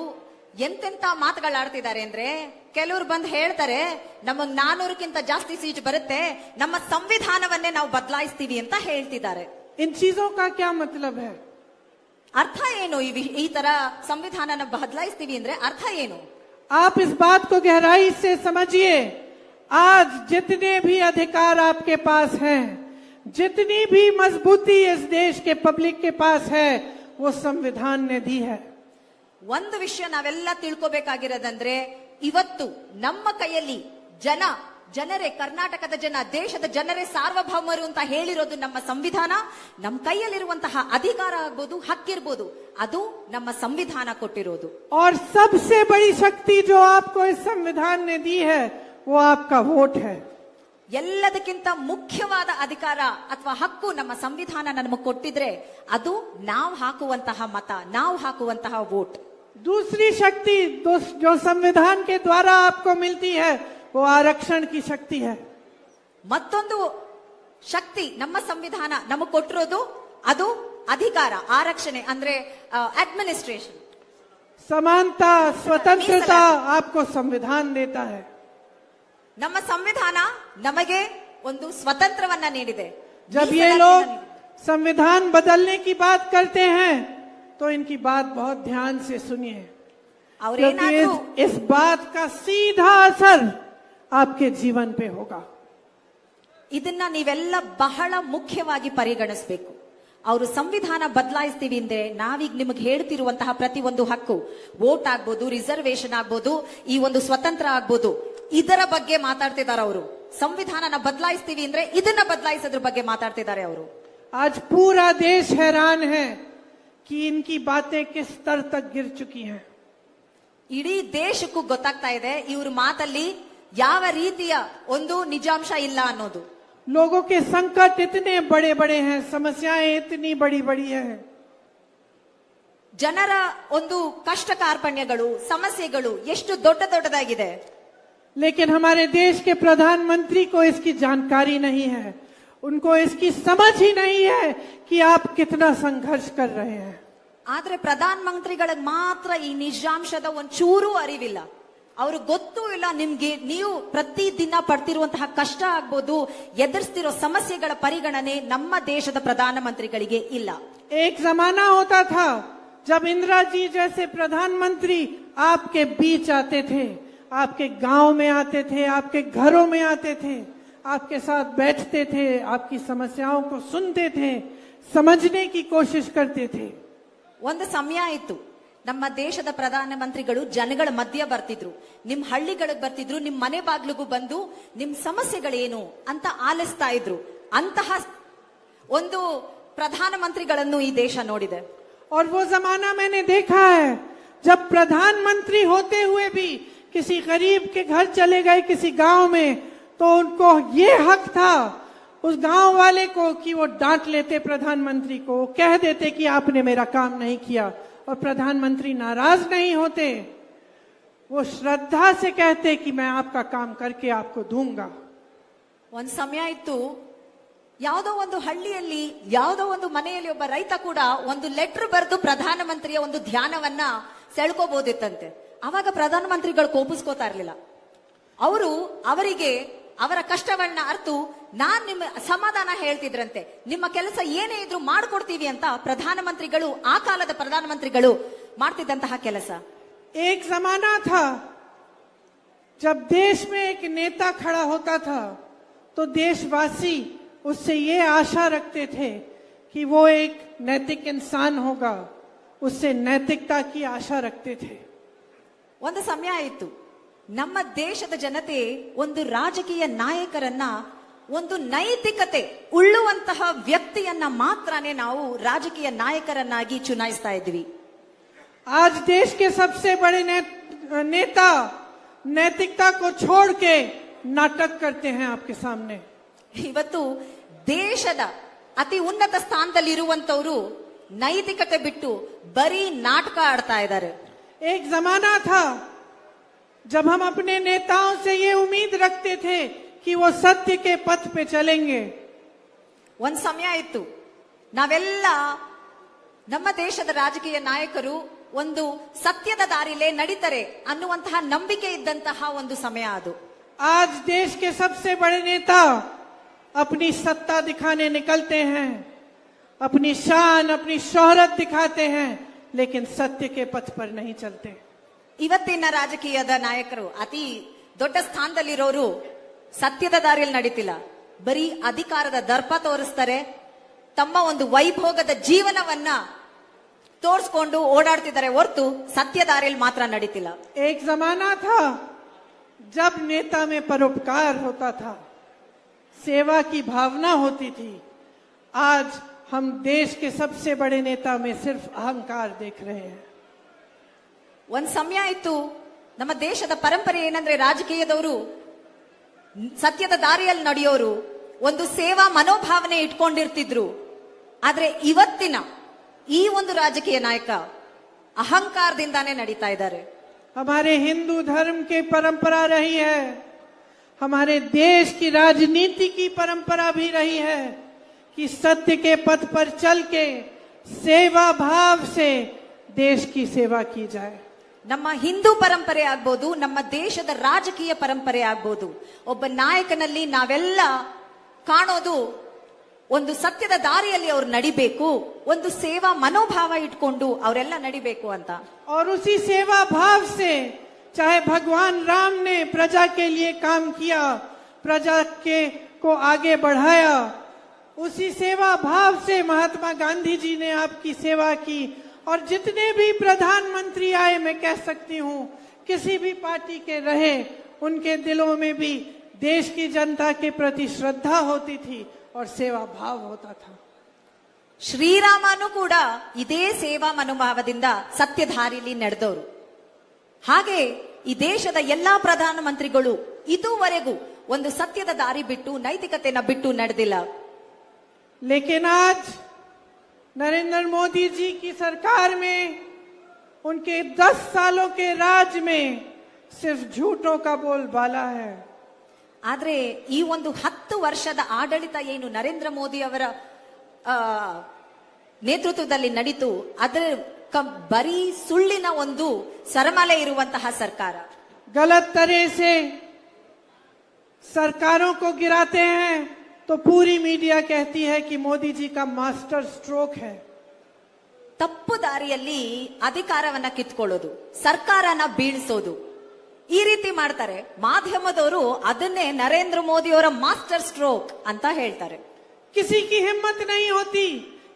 ಎಂತೆಂತ ಮಾತುಗಳಾಡ್ತಿದ್ದಾರೆ ಅಂದ್ರೆ, ಕೆಲವರು ಬಂದು ಹೇಳ್ತಾರೆ ನಮಗ್ 400ಕ್ಕಿಂತ ಜಾಸ್ತಿ ಸೀಟ್ ಬರುತ್ತೆ, ನಮ್ಮ ಸಂವಿಧಾನವನ್ನೇ ನಾವು ಬದಲಾಯಿಸ್ತೀವಿ ಅಂತ ಹೇಳ್ತಿದ್ದಾರೆ. इन चीजों का क्या मतलब है? ಅರ್ಥ ಏನು? ಈ ತರ ಸಂವಿಧಾನನ ಬದಲಾಯಿಸ್ತೀವಿ ಅಂದ್ರೆ ಅರ್ಥ ಏನು? आप इस बात को गहराई से समझिए. आज जितने भी अधिकार आपके पास हैं, जितनी भी मजबूती इस देश के पब्लिक के पास है, वो संविधान ने दी है. ಒಂದು ವಿಷಯ ನಾವೆಲ್ಲ ತಿಳ್ಕೊಬೇಕಾಗಿರೋದಂದ್ರೆ, ಇವತ್ತು ನಮ್ಮ ಕೈಯಲ್ಲಿ ಜನರೇ, ಕರ್ನಾಟಕದ ಜನ, ದೇಶದ ಜನರೇ ಸಾರ್ವಭೌಮರು ಅಂತ ಹೇಳಿರೋದು ನಮ್ಮ ಸಂವಿಧಾನ. ನಮ್ಮ ಕೈಯಲ್ಲಿರುವಂತಹ ಅಧಿಕಾರ ಆಗ್ಬೋದು, ಹಕ್ಕಿರ್ಬೋದು, ಅದು ನಮ್ಮ ಸಂವಿಧಾನ ಕೊಟ್ಟಿರೋದು. और सबसे बड़ी शक्ति जो आपको इस संविधान ने दी है, वो आपका वोट है. ಎಲ್ಲದಕ್ಕಿಂತ ಮುಖ್ಯವಾದ ಅಧಿಕಾರ ಅಥವಾ ಹಕ್ಕು ನಮ್ಮ ಸಂವಿಧಾನ ನಮಗೆ ಕೊಟ್ಟಿದ್ರೆ ಅದು ನಾವು ಹಾಕುವಂತಹ ಮತ, ನಾವು ಹಾಕುವಂತಹ ವೋಟ್. दूसरी शक्ति जो संविधान के द्वारा आपको मिलती है, वो आरक्षण की शक्ति है. ಮತ್ತೊಂದು ಶಕ್ತಿ ನಮ್ಮ ಸಂವಿಧಾನ ನಮಗೆ ಕೊಟ್ಟಿರೋದು ಅದು ಅಧಿಕಾರ, ಆರಕ್ಷಣೆ ಅಂದ್ರೆ ಅಡ್ಮಿನಿಸ್ಟ್ರೇಷನ್. समानता, स्वतंत्रता आपको संविधान देता है. ನಮ್ಮ ಸಂವಿಧಾನ ನಮಗೆ ಒಂದು ಸ್ವತಂತ್ರವನ್ನ ನೀಡಿದೆ. जब ये लोग संविधान बदलने की बात करते हैं तो इनकी बात बहुत ध्यान से सुनिए, क्योंकि इस बात का सीधा असर आपके जीवन पे होगा. ಇದನ್ನ ನೀವೆಲ್ಲ ಬಹಳ ಮುಖ್ಯವಾಗಿ ಪರಿಗಣಿಸಬೇಕು. ಅವರು ಸಂವಿಧಾನ ಬದಲಾಯಿಸ್ತೀವಿ ಅಂದ್ರೆ ನಾವೀಗ ನಿಮಗೆ ಹೇಳ್ತಿರುವಂತಹ ಪ್ರತಿಯೊಂದು ಹಕ್ಕು, ವೋಟ್ ಆಗ್ಬೋದು, ರಿಸರ್ವೇಶನ್ ಆಗ್ಬೋದು, ಈ ಒಂದು ಸ್ವತಂತ್ರ ಆಗ್ಬೋದು, ಇದರ ಬಗ್ಗೆ ಮಾತಾಡ್ತಿದ್ದಾರೆ ಅವರು. ಸಂವಿಧಾನನ ಬದಲಾಯಿಸ್ತೀವಿ ಅಂದ್ರೆ ಇದನ್ನ ಬದಲಾಯಿಸೋದ್ರ ಬಗ್ಗೆ ಮಾತಾಡ್ತಿದ್ದಾರೆ ಅವರು. आज पूरा देश हैरान है कि इनकी बातें किस स्तर तक गिर चुकी हैं. ಇಡೀ ದೇಶಕ್ಕೂ ಗೊತ್ತಾಗ್ತಾ ಇದೆ ಇವ್ರ ಮಾತಲ್ಲಿ ಯಾವ ರೀತಿಯ ಒಂದು ನಿಜಾಂಶ ಇಲ್ಲ ಅನ್ನೋದು. लोगों के संकट इतने बड़े बड़े हैं, समस्याएं इतनी बड़ी बड़ी हैं. ಜನರ ಒಂದು ಕಷ್ಟ ಕಾರ್ಪಣ್ಯಗಳು, ಸಮಸ್ಯೆಗಳು ಎಷ್ಟು ದೊಡ್ಡದಾಗಿದೆ. लेकिन हमारे देश के प्रधानमंत्री को इसकी जानकारी नहीं है, उनको इसकी समझ ही नहीं है कि आप कितना संघर्ष कर रहे हैं. ಆದ್ರೆ ಪ್ರಧಾನ ಮಂತ್ರಿಗಳಿಗೆ ಮಾತ್ರ ಈ ನಿಜಾಂಶದ ಒಂಚೂರು ಅರಿವಿಲ್ಲ. ಅವ್ರಿಗೆ ಗೊತ್ತೂ ಇಲ್ಲ ನಿಮ್ಗೆ ನೀವು ಪ್ರತಿದಿನ ಪಡ್ತಿರುವಂತಹ ಕಷ್ಟ ಆಗ್ಬೋದು, ಎದುರಿಸ್ತಿರೋ ಸಮಸ್ಯೆಗಳ ಪರಿಗಣನೆ ನಮ್ಮ ದೇಶದ ಪ್ರಧಾನ ಮಂತ್ರಿಗಳಿಗೆ ಇಲ್ಲ. एक जमाना होता था जब इंदिरा जी जैसे प्रधानमंत्री आपके बीच आते थे, आपके गांव में आते थे, आपके घरों में आते थे, आपके साथ बैठते थे, आपकी समस्याओं को सुनते थे, समझने की कोशिश करते थे. ಒಂದು ಸಮಯ ಇತ್ತು, ನಮ್ಮ ದೇಶದ ಪ್ರಧಾನ ಮಂತ್ರಿಗಳು ಜನಗಳ ಮಧ್ಯ ಬರ್ತಿದ್ರು, ನಿಮ್ ಹಳ್ಳಿಗಳಿಗೆ ಬರ್ತಿದ್ರು, ನಿಮ್ ಮನೆ ಬಾಗ್ಲಿಗೂ ಬಂದು ನಿಮ್ ಸಮಸ್ಯೆಗಳೇನು ಅಂತ ಆಲಿಸ್ತಾ ಇದ್ರು. ಅಂತಹ ಒಂದು ಪ್ರಧಾನ ಮಂತ್ರಿಗಳನ್ನು ಈ ದೇಶ ನೋಡಿದೆ. और वो जमाना मैंने देखा है जब प्रधानमंत्री होते हुए भी किसी गरीब के घर चले गए किसी गांव में, तो उनको ये हक था उस गांव वाले को कि वो डांट लेते प्रधानमंत्री को, कह देते कि आपने मेरा काम नहीं किया, और प्रधानमंत्री नाराज नहीं होते, वो श्रद्धा से कहते कि मैं आपका काम करके आपको दूंगा. ಒಂದ್ ಸಮಯ ಇತ್ತು, ಯಾವುದೋ ಒಂದು ಹಳ್ಳಿಯಲ್ಲಿ ಯಾವುದೋ ಒಂದು ಮನೆಯಲ್ಲಿ ಒಬ್ಬ ರೈತ ಕೂಡ ಒಂದು ಲೆಟರ್ ಬರೆದು ಪ್ರಧಾನ ಮಂತ್ರಿಯ ಒಂದು ಧ್ಯಾನವನ್ನ ಸೆಳ್ಕೋಬಹುದಿತ್ತಂತೆ. ಅವಾಗ ಪ್ರಧಾನ ಮಂತ್ರಿಗಳು ಕೋಪಿಸ್ಕೋತಾ ಇರ್ಲಿಲ್ಲ. ಅವರಿಗೆ ಅವರ ಕಷ್ಟವನ್ನ ಅರ್ತು ನಾನ್ ನಿಮ್ಮ ಸಮಾಧಾನ ಹೇಳ್ತಿದ್ರಂತೆ. ನಿಮ್ಮ ಕೆಲಸ ಏನೇ ಇದ್ರು ಮಾಡ್ಕೊಡ್ತೀವಿ ಅಂತ ಪ್ರಧಾನಮಂತ್ರಿಗಳು, ಆ ಕಾಲದ ಪ್ರಧಾನಮಂತ್ರಿಗಳು ಮಾಡ್ತಿದ್ದಂತಹ ಕೆಲಸ. एक जमाना था जब देश में एक नेता खड़ा होता था तो देशवासी उससे ये आशा रखते थे कि वो एक नैतिक इंसान होगा, उससे नैतिकता की आशा रखते थे. ಒಂದು ಸಮಯ ಇತ್ತು, ನಮ್ಮ ದೇಶದ ಜನತೆ ಒಂದು ರಾಜಕೀಯ ನಾಯಕರನ್ನ, ಒಂದು ನೈತಿಕತೆ ಉಳ್ಳುವಂತಹ ವ್ಯಕ್ತಿಯನ್ನ ಮಾತ್ರನೇ ನಾವು ರಾಜಕೀಯ ನಾಯಕರನ್ನಾಗಿ ಚುನಾಯಿಸ್ತಾ ಇದ್ವಿ. आज देश के सबसे बड़े नेता नैतिकता को छोड़ के नाटक करते हैं आपके सामने. ಇವತ್ತು ದೇಶದ ಅತಿ ಉನ್ನತ ಸ್ಥಾನದಲ್ಲಿ ಇರುವಂತವರು ನೈತಿಕತೆ ಬಿಟ್ಟು ಬರೀ ನಾಟಕ ಆಡ್ತಾ ಇದ್ದಾರೆ. एक जमाना था जब हम अपने नेताओं से ये उम्मीद रखते थे कि वो सत्य के पथ पे चलेंगे. ಒಂದ್ ಸಮಯ ಇತ್ತು, ನಾವೆಲ್ಲ ನಮ್ಮ ದೇಶದ ರಾಜಕೀಯ ನಾಯಕರು ಒಂದು ಸತ್ಯದ ದಾರಿಲೇ ನಡೀತಾರೆ ಅನ್ನುವಂತಹ ನಂಬಿಕೆ ಇದ್ದಂತಹ ಒಂದು ಸಮಯ ಅದು. आज देश के सबसे बड़े नेता अपनी सत्ता दिखाने निकलते हैं, अपनी शान अपनी शोहरत दिखाते हैं, लेकिन सत्य के पथ पर नहीं चलते. ಇವತ್ತಿನ ರಾಜಕೀಯದ ನಾಯಕರು ಅತಿ ದೊಡ್ಡ ಸ್ಥಾನದಲ್ಲಿರೋರು ಸತ್ಯದ ದಾರಿಯಲ್ಲಿ ನಡೀತಿಲ್ಲ, ಬರೀ ಅಧಿಕಾರದ ದರ್ಪ ತೋರಿಸ್ತಾರೆ, ತಮ್ಮ ಒಂದು ವೈಭೋಗದ ಜೀವನವನ್ನ ತೋರಿಸ್ಕೊಂಡು ಓಡಾಡ್ತಿದ್ದಾರೆ ಹೊರತು ಸತ್ಯ ದಾರಿಯಲ್ಲಿ ಮಾತ್ರ ನಡೀತಿಲ್ಲ. एक जमाना था जब नेता में परोपकार होता था, सेवा की भावना होती थी. आज हम देश के सबसे बड़े नेता में सिर्फ अहंकार देख रहे हैं. ಒಂದ್ ಸಮಯ ಇತ್ತು, ನಮ್ಮ ದೇಶದ ಪರಂಪರೆ ಏನಂದ್ರೆ ರಾಜಕೀಯದವರು ಸತ್ಯದ ದಾರಿಯಲ್ಲಿ ನಡೆಯೋರು ಒಂದು ಸೇವಾ ಮನೋಭಾವನೆ ಇಟ್ಕೊಂಡಿರ್ತಿದ್ರು. ಆದ್ರೆ ಇವತ್ತಿನ ಈ ಒಂದು ರಾಜಕೀಯ ನಾಯಕ ಅಹಂಕಾರದಿಂದಾನೇ ನಡೀತಾ ಇದ್ದಾರೆ. हमारे हिंदू धर्म की परंपरा रही है, हमारे देश की राजनीति की परंपरा भी रही है कि सत्य के पथ पर चल के सेवा भाव से देश की सेवा की जाए. ನಮ್ಮ ಹಿಂದೂ ಪರಂಪರೆ ಆಗ್ಬೋದು, ನಮ್ಮ ದೇಶದ ರಾಜಕೀಯ ಪರಂಪರೆ ಆಗ್ಬೋದು, ಒಬ್ಬ ನಾಯಕನಲ್ಲಿ ನಾವೆಲ್ಲ ಕಾಣೋದು ಒಂದು ಸತ್ಯದ ದಾರಿಯಲ್ಲಿ ಅವ್ರು ನಡಿಬೇಕು, ಒಂದು ಸೇವಾ ಮನೋಭಾವ ಇಟ್ಕೊಂಡು ಅವರೆಲ್ಲ ನಡಿಬೇಕು ಅಂತ. और उसी सेवा भाव से चाहे भगवान राम ने प्रजा के लिए काम किया, प्रजा के को आगे बढ़ाया, उसी सेवा भाव से महात्मा गांधी जी ने आपकी सेवा की. और जितने भी प्रधानमंत्री आए, मैं कह सकती हूँ किसी भी पार्टी के रहे, उनके दिलों में भी देश की जनता के प्रति श्रद्धा होती थी और सेवा भाव होता था. ಶ್ರೀರಾಮನು ಕೂಡ ಇದೇ ಸೇವಾ ಮನೋಭಾವದಿಂದ ಸತ್ಯಧಾರಿಲಿ ನಡೆದವರು. ಹಾಗೆ ಈ ದೇಶದ ಎಲ್ಲಾ ಪ್ರಧಾನಮಂತ್ರಿಗಳು ಇದುವರೆಗೂ ಒಂದು ಸತ್ಯದ ದಾರಿ ಬಿಟ್ಟು ನೈತಿಕತೆನ ಬಿಟ್ಟು ನಡೆದಿಲ್ಲ. लेकिन आज नरेंद्र मोदी जी की सरकार में, उनके 10 सालों के राज में सिर्फ झूठों का बोलबाला है. ಆದ್ರೆ ಈ ಒಂದು 10 ವರ್ಷದ ಆಡಳಿತ ಏನು ನರೇಂದ್ರ ಮೋದಿ ಅವರ ನೇತೃತ್ವದಲ್ಲಿ ನಡೀತು, ಅದರ ಬರೀ ಸುಳ್ಳಿನ ಒಂದು ಸರಮಾಲೆ ಇರುವಂತಹ ಸರ್ಕಾರ. गलत तरह से सरकारों को गिराते हैं तो पूरी मीडिया कहती है कि मोदी जी का मास्टर स्ट्रोक है. ತಪ್ಪು ದಾರಿಯಲ್ಲಿ ಅಧಿಕಾರವನ್ನ ಕಿತ್ಕೊಳ್ಳೋದು, ಸರ್ಕಾರನ ಬೀಳಿಸೋದು, ಈ ರೀತಿ ಮಾಡ್ತಾರೆ. ಮಾಧ್ಯಮದವರು ಅದನ್ನೇ ನರೇಂದ್ರ ಮೋದಿ ಅವರ ಮಾಸ್ಟರ್ ಸ್ಟ್ರೋಕ್ ಅಂತ ಹೇಳ್ತಾರೆ. किसी की हिम्मत नहीं होती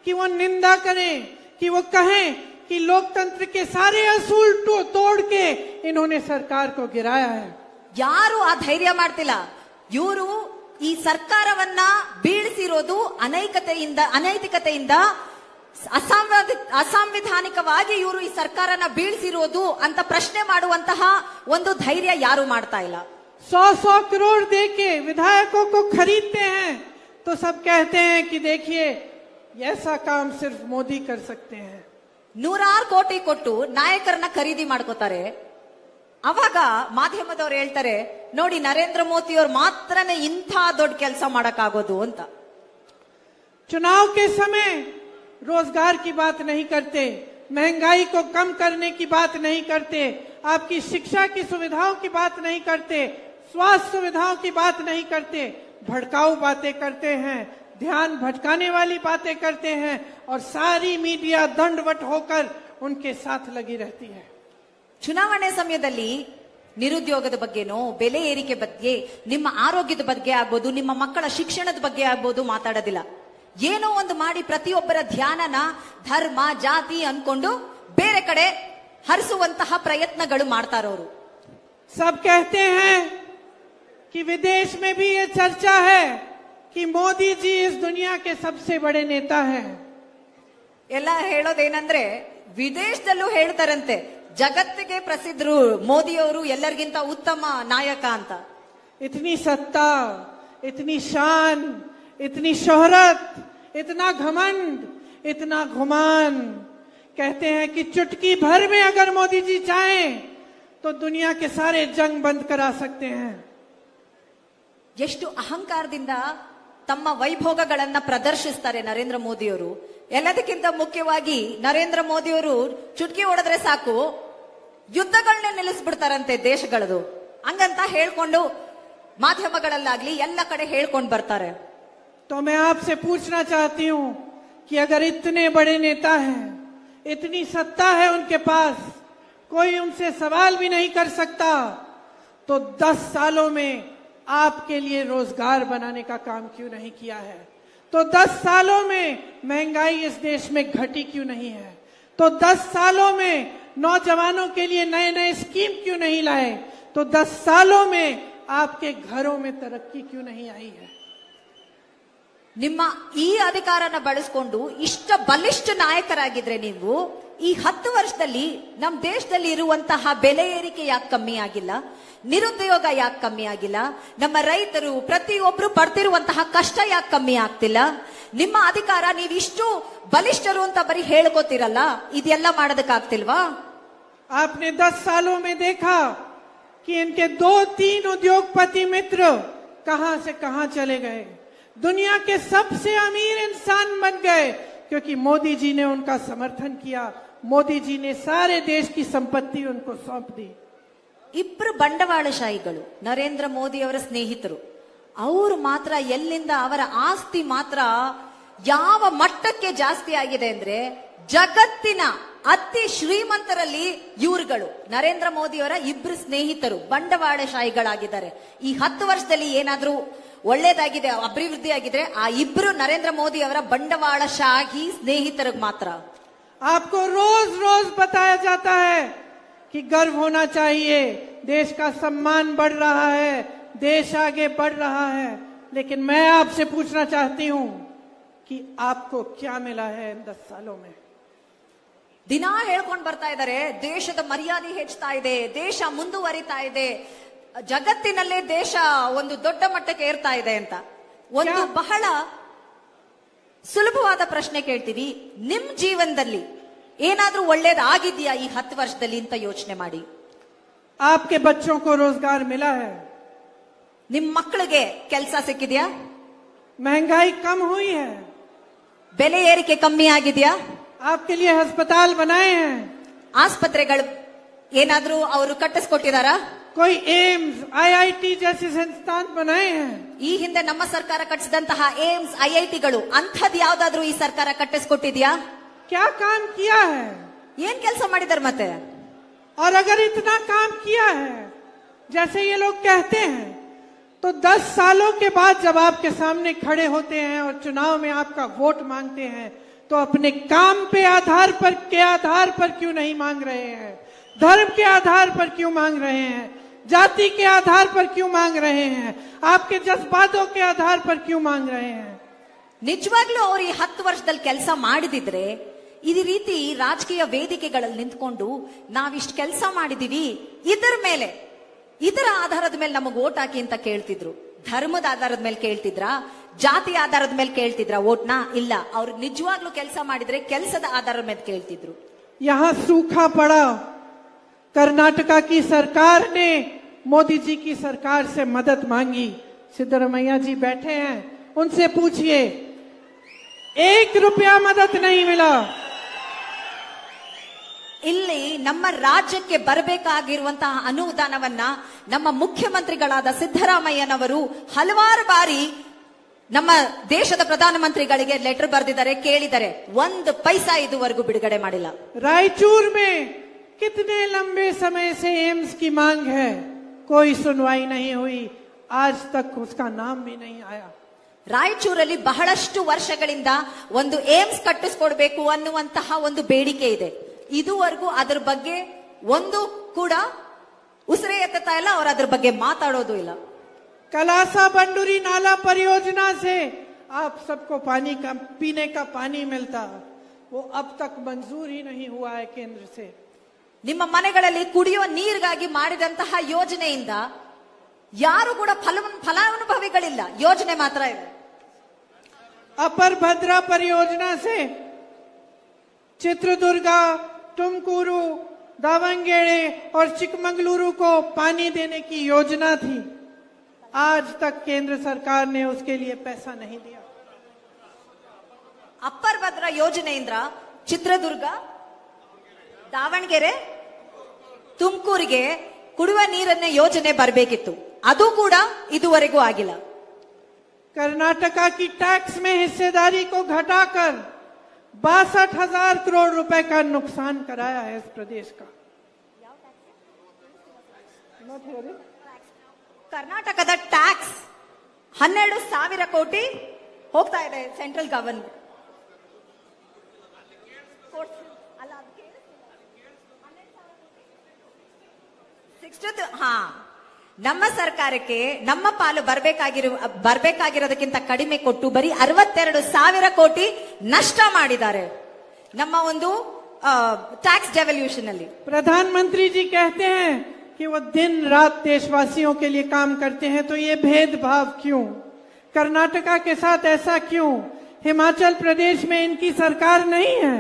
कि वो निंदा करें, कि वो कहें कि लोकतंत्र के सारे असूल तोड़ के इन्होंने सरकार को गिराया है. ಯಾರು ಆ ಧೈರ್ಯ ಮಾಡ್ತಿಲ್ಲ. ಇವರು ಈ ಸರ್ಕಾರವನ್ನ ಬೀಳಿಸಿರೋದು ಅನೈತಿಕತೆಯಿಂದ ಅಸಾಂವಿಧಾನಿಕವಾಗಿ ಇವರು ಈ ಸರ್ಕಾರನ ಬೀಳಿಸಿರೋದು ಅಂತ ಪ್ರಶ್ನೆ ಮಾಡುವಂತಹ ಒಂದು ಧೈರ್ಯ ಯಾರು ಮಾಡ್ತಾ ಇಲ್ಲ. 100 करोड़ देके विधायकों को खरीदते हैं तो सब कहते हैं कि देखिए ऐसा काम सिर्फ मोदी कर सकते हैं. 100 ಕೋಟಿ ಕೊಟ್ಟು ನಾಯಕರನ್ನ ಖರೀದಿ ಮಾಡ್ಕೋತಾರೆ. ಅವಾಗ ಮಾಧ್ಯಮದವ್ರು ಹೇಳ್ತಾರೆ, ನೋಡಿ ನರೇಂದ್ರ ಮೋದಿ ಅವ್ರು ಮಾತ್ರನೇ ಇಂಥ ದೊಡ್ಡ ಕೆಲಸ ಮಾಡಕ್ಕಾಗೋದು ಅಂತ. चुनाव के समय रोजगार की बात नहीं करते, महंगाई को कम करने की बात नहीं करते, आपकी शिक्षा की सुविधाओं की बात नहीं करते, स्वास्थ्य सुविधाओं की बात नहीं करते, भड़काऊ बातें करते हैं, ध्यान भटकाने वाली बातें करते हैं और सारी मीडिया दंडवत होकर उनके साथ लगी रहती है. ಚುನಾವಣೆ ಸಮಯದಲ್ಲಿ ನಿರುದ್ಯೋಗದ ಬಗ್ಗೆನೋ, ಬೆಲೆ ಏರಿಕೆ ಬಗ್ಗೆ, ನಿಮ್ಮ ಆರೋಗ್ಯದ ಬಗ್ಗೆ ಆಗ್ಬೋದು, ನಿಮ್ಮ ಮಕ್ಕಳ ಶಿಕ್ಷಣದ ಬಗ್ಗೆ ಆಗ್ಬೋದು ಮಾತಾಡೋದಿಲ್ಲ. ಏನೋ ಒಂದು ಮಾಡಿ ಪ್ರತಿಯೊಬ್ಬರ ಧ್ಯಾನನ ಧರ್ಮ ಜಾತಿ ಅನ್ಕೊಂಡು ಬೇರೆ ಕಡೆ ಹರಿಸುವಂತಹ ಪ್ರಯತ್ನಗಳು ಮಾಡ್ತಾರೋರು. सब कहते हैं कि विदेश में भी ये चर्चा है कि मोदी जी इस दुनिया के सबसे बड़े नेता हैं. ಎಲ್ಲ ಹೇಳೋದೇನಂದ್ರೆ ವಿದೇಶದಲ್ಲೂ ಹೇಳ್ತಾರಂತೆ, ಜಗತ್ತಿಗೆ ಪ್ರಸಿದ್ಧರು ಮೋದಿ ಅವರು ಎಲ್ಲರಿಗಿಂತ ಉತ್ತಮ ನಾಯಕ ಅಂತ. इतनी सत्ता, इतनी शान, इतनी शोहरत, इतना घमंड, इतना घुमान. कहते हैं कि चुटकी भर में अगर मोदी जी चाहें तो दुनिया के सारे जंग बंद करा सकते हैं. ಎಷ್ಟು ಅಹಂಕಾರದಿಂದ ತಮ್ಮ ವೈಭೋಗಗಳನ್ನ ಪ್ರದರ್ಶಿಸ್ತಾರೆ ನರೇಂದ್ರ ಮೋದಿಯವರು. ಎಲ್ಲದಕ್ಕಿಂತ ಮುಖ್ಯವಾಗಿ ನರೇಂದ್ರ ಮೋದಿಯವರು ಚುಟ್ಕಿ ಹೊಡೆದ್ರೆ ಸಾಕು ಯುದ್ಧಗಳನ್ನೇ ನಿಲ್ಲಿಸ್ಬಿಡ್ತಾರಂತೆ ದೇಶಗಳದು. ಹಂಗಂತ ಹೇಳ್ಕೊಂಡು ಮಾಧ್ಯಮಗಳಲ್ಲಾಗ್ಲಿ ಎಲ್ಲ ಕಡೆ ಹೇಳ್ಕೊಂಡು ಬರ್ತಾರೆ. तो मैं आपसे पूछना चाहती हूं कि अगर इतने बड़े नेता हैं, इतनी सत्ता है उनके पास, कोई उनसे सवाल भी नहीं कर सकता, तो 10 सालों में आपके लिए रोजगार बनाने का काम क्यों नहीं किया है? तो 10 सालों में महंगाई इस देश में घटी क्यों नहीं है? तो 10 सालों में नौजवानों के लिए नए नए स्कीम क्यों नहीं लाए? तो 10 सालों में आपके घरों में तरक्की क्यों नहीं आई है? ನಿಮ್ಮ ಈ ಅಧಿಕಾರನ ಬಳಸ್ಕೊಂಡು ಇಷ್ಟ ಬಲಿಷ್ಠ ನಾಯಕರಾಗಿದ್ರೆ ನೀವು ಈ 10 ವರ್ಷದಲ್ಲಿ ನಮ್ಮ ದೇಶದಲ್ಲಿ ಇರುವಂತಹ ಬೆಲೆ ಏರಿಕೆ ಯಾಕೆ ಕಮ್ಮಿ ಆಗಿಲ್ಲ? ನಿರುದ್ಯೋಗ ಯಾಕೆ ಕಮ್ಮಿ ಆಗಿಲ್ಲ? ನಮ್ಮ ರೈತರು ಪ್ರತಿಯೊಬ್ರು ಪಡ್ತಿರುವಂತಹ ಕಷ್ಟ ಯಾಕೆ ಕಮ್ಮಿ ಆಗ್ತಿಲ್ಲ? ನಿಮ್ಮ ಅಧಿಕಾರ ನೀವಿಷ್ಟು ಬಲಿಷ್ಠರು ಅಂತ ಬರೀ ಹೇಳ್ಕೋತಿರಲ್ಲ, ಇದೆಲ್ಲ ಮಾಡೋದಕ್ಕಾಗ್ತಿಲ್ವಾ? आपने 10 सालों में देखा कि इनके 2-3 उद्योगपति मित्र कहां से कहां चले गए, दुनिया के सबसे अमीर इंसान बन गए, क्योंकि मोदी जी ने उनका समर्थन किया। मोदी जी ने सारे देश की संपत्ति उनको सौंप दी। ಇಬ್ರು ಬಂಡವಾಳಶಾಹಿಗಳು ನರೇಂದ್ರ ಮೋದಿ ಅವರ ಸ್ನೇಹಿತರು. ಅವರು ಮಾತ್ರ ಎಲ್ಲಿಂದ ಅವರ ಆಸ್ತಿ ಮಾತ್ರ ಯಾವ ಮಟ್ಟಕ್ಕೆ ಜಾಸ್ತಿ ಆಗಿದೆ ಅಂದ್ರೆ ಜಗತ್ತಿನ ಅತಿ ಶ್ರೀಮಂತರಲ್ಲಿ ಇವ್ರುಗಳು ನರೇಂದ್ರ ಮೋದಿ ಅವರ ಇಬ್ರು ಸ್ನೇಹಿತರು ಬಂಡವಾಳಶಾಹಿಗಳಾಗಿದ್ದಾರೆ. ಈ 10 ವರ್ಷದಲ್ಲಿ ಏನಾದ್ರೂ ಒಳ್ಳೇದಾಗಿದೆ, ಅಭಿವೃದ್ಧಿ ಆಗಿದ್ರೆ ಆ ಇಬ್ರು ನರೇಂದ್ರ ಮೋದಿ ಅವರ ಬಂಡವಾಳಶಾಹಿ ಸ್ನೇಹಿತರಿಗೆ ಮಾತ್ರ. आपको रोज रोज बताया जाता है कि गर्व होना चाहिए, देश का सम्मान बढ़ रहा है, देश आगे बढ़ रहा है, लेकिन मैं आपसे पूछना चाहती हूं कि आपको क्या मिला है इन 10 सालों में? ದಿನಾ ಹೇಳ್ಕೊಂಡು ಬರ್ತಾ ಇದ್ದಾರೆ ದೇಶದ ಮರ್ಯಾದೆ ಹೆಚ್ಚುತ್ತಾ ಇದೆ, ದೇಶ ಮುಂದುವರಿತಾ ಇದೆ, ಜಗತ್ತಿನಲ್ಲೇ ದೇಶ ಒಂದು ದೊಡ್ಡ ಮಟ್ಟಕ್ಕೆ ಏರ್ತಾ ಇದೆ ಅಂತ. ಒಂದು ಬಹಳ ಸುಲಭವಾದ ಪ್ರಶ್ನೆ ಕೇಳ್ತೀವಿ, ನಿಮ್ ಜೀವನದಲ್ಲಿ ಏನಾದ್ರೂ ಒಳ್ಳೇದಾಗಿದ್ಯಾ ಈ 10 ವರ್ಷದಲ್ಲಿ ಅಂತ ಯೋಚನೆ ಮಾಡಿ. आपके बच्चों को रोजगार मिला है? ನಿಮ್ ಮಕ್ಕಳಿಗೆ ಕೆಲಸ ಸಿಕ್ಕಿದ್ಯಾ? महंगाई कम हुई है? ಬೆಲೆ ಏರಿಕೆ ಕಮ್ಮಿ ಆಗಿದ್ಯಾ? आपके लिए अस्पताल बनाए हैं? ಆಸ್ಪತ್ರೆಗಳು ಏನಾದ್ರೂ ಅವರು ಕಟ್ಟಿಸ್ಕೊಟ್ಟಿದಾರಾ? कोई एम्स IIT जैसे संस्थान बनाए हैं? ಈ ಹಿಂದೆ ನಮ್ಮ ಸರ್ಕಾರ ಕಟ್ಟಿಸಿದಂತಹ ಏಮ್ಸ್ IITಗಳು ಅಂಥದ್ ಯಾವ್ದಾದ್ರೂ ಈ ಸರ್ಕಾರ ಕಟ್ಟಿಸ್ಕೊಟ್ಟಿದ್ಯಾ? क्या काम किया है? ಏನ್ ಕೆಲಸ ಮಾಡಿದಾರೆ ಮತ್ತೆ? और अगर इतना काम किया है जैसे ये लोग कहते हैं, तो 10 सालों के बाद जब आपके सामने खड़े होते हैं और चुनाव में आपका वोट मांगते हैं, तो अपने काम के आधार पर क्यों नहीं मांग रहे हैं? धर्म के आधार पर क्यों मांग रहे हैं? जाति के आधार पर क्यों मांग रहे हैं? आपके जज्बातों के आधार पर क्यों मांग रहे हैं? ನಿಜವಾಗ್ಲೂ ಅವ್ರು ಈ 10 ವರ್ಷದಲ್ಲಿ ಕೆಲಸ ಮಾಡಿದಿದ್ರೆ ಈ ರೀತಿ ರಾಜಕೀಯ ವೇದಿಕೆಗಳಲ್ಲಿ ನಿಂತ್ಕೊಂಡು ನಾವಿಷ್ಟು ಕೆಲಸ ಮಾಡಿದೀವಿ, ಇದರ ಆಧಾರದ ಮೇಲೆ ನಮಗ್ ವೋಟ್ ಹಾಕಿ ಅಂತ ಕೇಳ್ತಿದ್ರು. ಧರ್ಮದ ಆಧಾರದ ಮೇಲೆ ಕೇಳ್ತಿದ್ರಾ? ಜಾತಿ ಆಧಾರದ ಮೇಲೆ ಕೇಳ್ತಿದ್ರ ವೋಟ್ನ? ಇಲ್ಲ, ಅವ್ರು ನಿಜವಾಗ್ಲೂ ಕೆಲಸ ಮಾಡಿದ್ರೆ ಕೆಲಸದ ಆಧಾರದ ಮೇಲೆ ಕೇಳ್ತಿದ್ರು. यहाँ सूखा पड़ा, कर्नाटका की सरकार ने मोदी जी की सरकार से मदद मांगी। सिद्धरामैया जी बैठे हैं, उनसे पूछिए, 1 रुपया मदद नहीं मिला। ಇಲ್ಲಿ ನಮ್ಮ ರಾಜ್ಯಕ್ಕೆ ಬರಬೇಕಾಗಿರುವಂತಹ ಅನುದಾನವನ್ನ ನಮ್ಮ ಮುಖ್ಯಮಂತ್ರಿಗಳಾದ ಸಿದ್ದರಾಮಯ್ಯನವರು ಹಲವಾರು ಬಾರಿ ನಮ್ಮ ದೇಶದ ಪ್ರಧಾನಮಂತ್ರಿಗಳಿಗೆ ಲೆಟರ್ ಬರೆದಿದ್ದಾರೆ, ಕೇಳಿದ್ದಾರೆ. 1 ಪೈಸಾ ಇದುವರೆಗೂ ಬಿಡುಗಡೆ ಮಾಡಿಲ್ಲ. रायचूर में कितने लंबे समय से एम्स की मांग है, कोई सुनवाई नहीं हुई, आज तक उसका नाम भी नहीं आया। ರಾಯಚೂರಲ್ಲಿ ಬಹಳಷ್ಟು ವರ್ಷಗಳಿಂದ ಒಂದು ಏಮ್ಸ್ ಕಟ್ಟಿಸ್ಕೊಡ್ಬೇಕು ಅನ್ನುವಂತಹ ಒಂದು ಬೇಡಿಕೆ ಇದೆ. ಇದುವರೆಗೂ ಅದರ ಬಗ್ಗೆ ಒಂದು ಕೂಡ ಉಸಿರೇ ಎತ್ತುತ್ತಾ ಇಲ್ಲ, ಅವ್ರು ಅದ್ರ ಬಗ್ಗೆ ಮಾತಾಡೋದು ಇಲ್ಲ. कलासा बंडूरी नाला परियोजना से आप सबको पानी का पीने का पानी मिलता, वो अब तक मंजूर ही नहीं हुआ है केंद्र से। ನಿಮ್ಮ ಮನೆಗಳಲ್ಲಿ ಕುಡಿಯುವ ನೀರಿಗಾಗಿ ಮಾಡಿದಂತಹ ಯೋಜನೆಯಿಂದ ಯಾರು ಕೂಡ ಫಲಾನುಭವಿಗಳಿಲ್ಲ, ಯೋಜನೆ ಮಾತ್ರ ಇದೆ. अपर भद्रा परियोजना से चित्रदुर्गा, तुमकुरू, दावंगेड़े और चिकमंगलुरु को पानी देने की योजना थी। आज तक केंद्र सरकार ने उसके लिए पैसा नहीं दिया। ಅಪ್ಪರ್ ಭದ್ರಾ ಯೋಜನೆಯಿಂದ ಚಿತ್ರದುರ್ಗ, ದಾವಣಗೆರೆ, ತುಮಕೂರಿಗೆ ಕುಡಿಯುವ ನೀರನ್ನ ಯೋಜನೆ ಬರಬೇಕಿತ್ತು, ಅದು ಕೂಡ ಇದುವರೆಗೂ ಆಗಿಲ್ಲ. कर्नाटका की टैक्स में हिस्सेदारी को घटाकर 62,000 करोड़ रुपए का नुकसान कराया है इस प्रदेश का। ಕರ್ನಾಟಕದ ಟ್ಯಾಕ್ಸ್ 12,000 ಕೋಟಿ ಹೋಗ್ತಾ ಇದೆ ಸೆಂಟ್ರಲ್ ಗವರ್ಮೆಂಟ್. ನಮ್ಮ ಸರ್ಕಾರಕ್ಕೆ ನಮ್ಮ ಪಾಲು ಬರ್ಬೇಕಾಗಿರೋದಕ್ಕಿಂತ ಕಡಿಮೆ ಕೊಟ್ಟು ಬರೀ 62,000 ಕೋಟಿ ನಷ್ಟ ಮಾಡಿದ್ದಾರೆ ನಮ್ಮ ಒಂದು ಟ್ಯಾಕ್ಸ್ ಡೆವಲ್ಯೂಷನ್ ಅಲ್ಲಿ. प्रधानमंत्री जी कहते हैं कि वो दिन रात देशवासियों के लिए काम करते हैं, तो ये भेदभाव क्यों? कर्नाटका के साथ ऐसा क्यों? हिमाचल प्रदेश में इनकी सरकार नहीं है,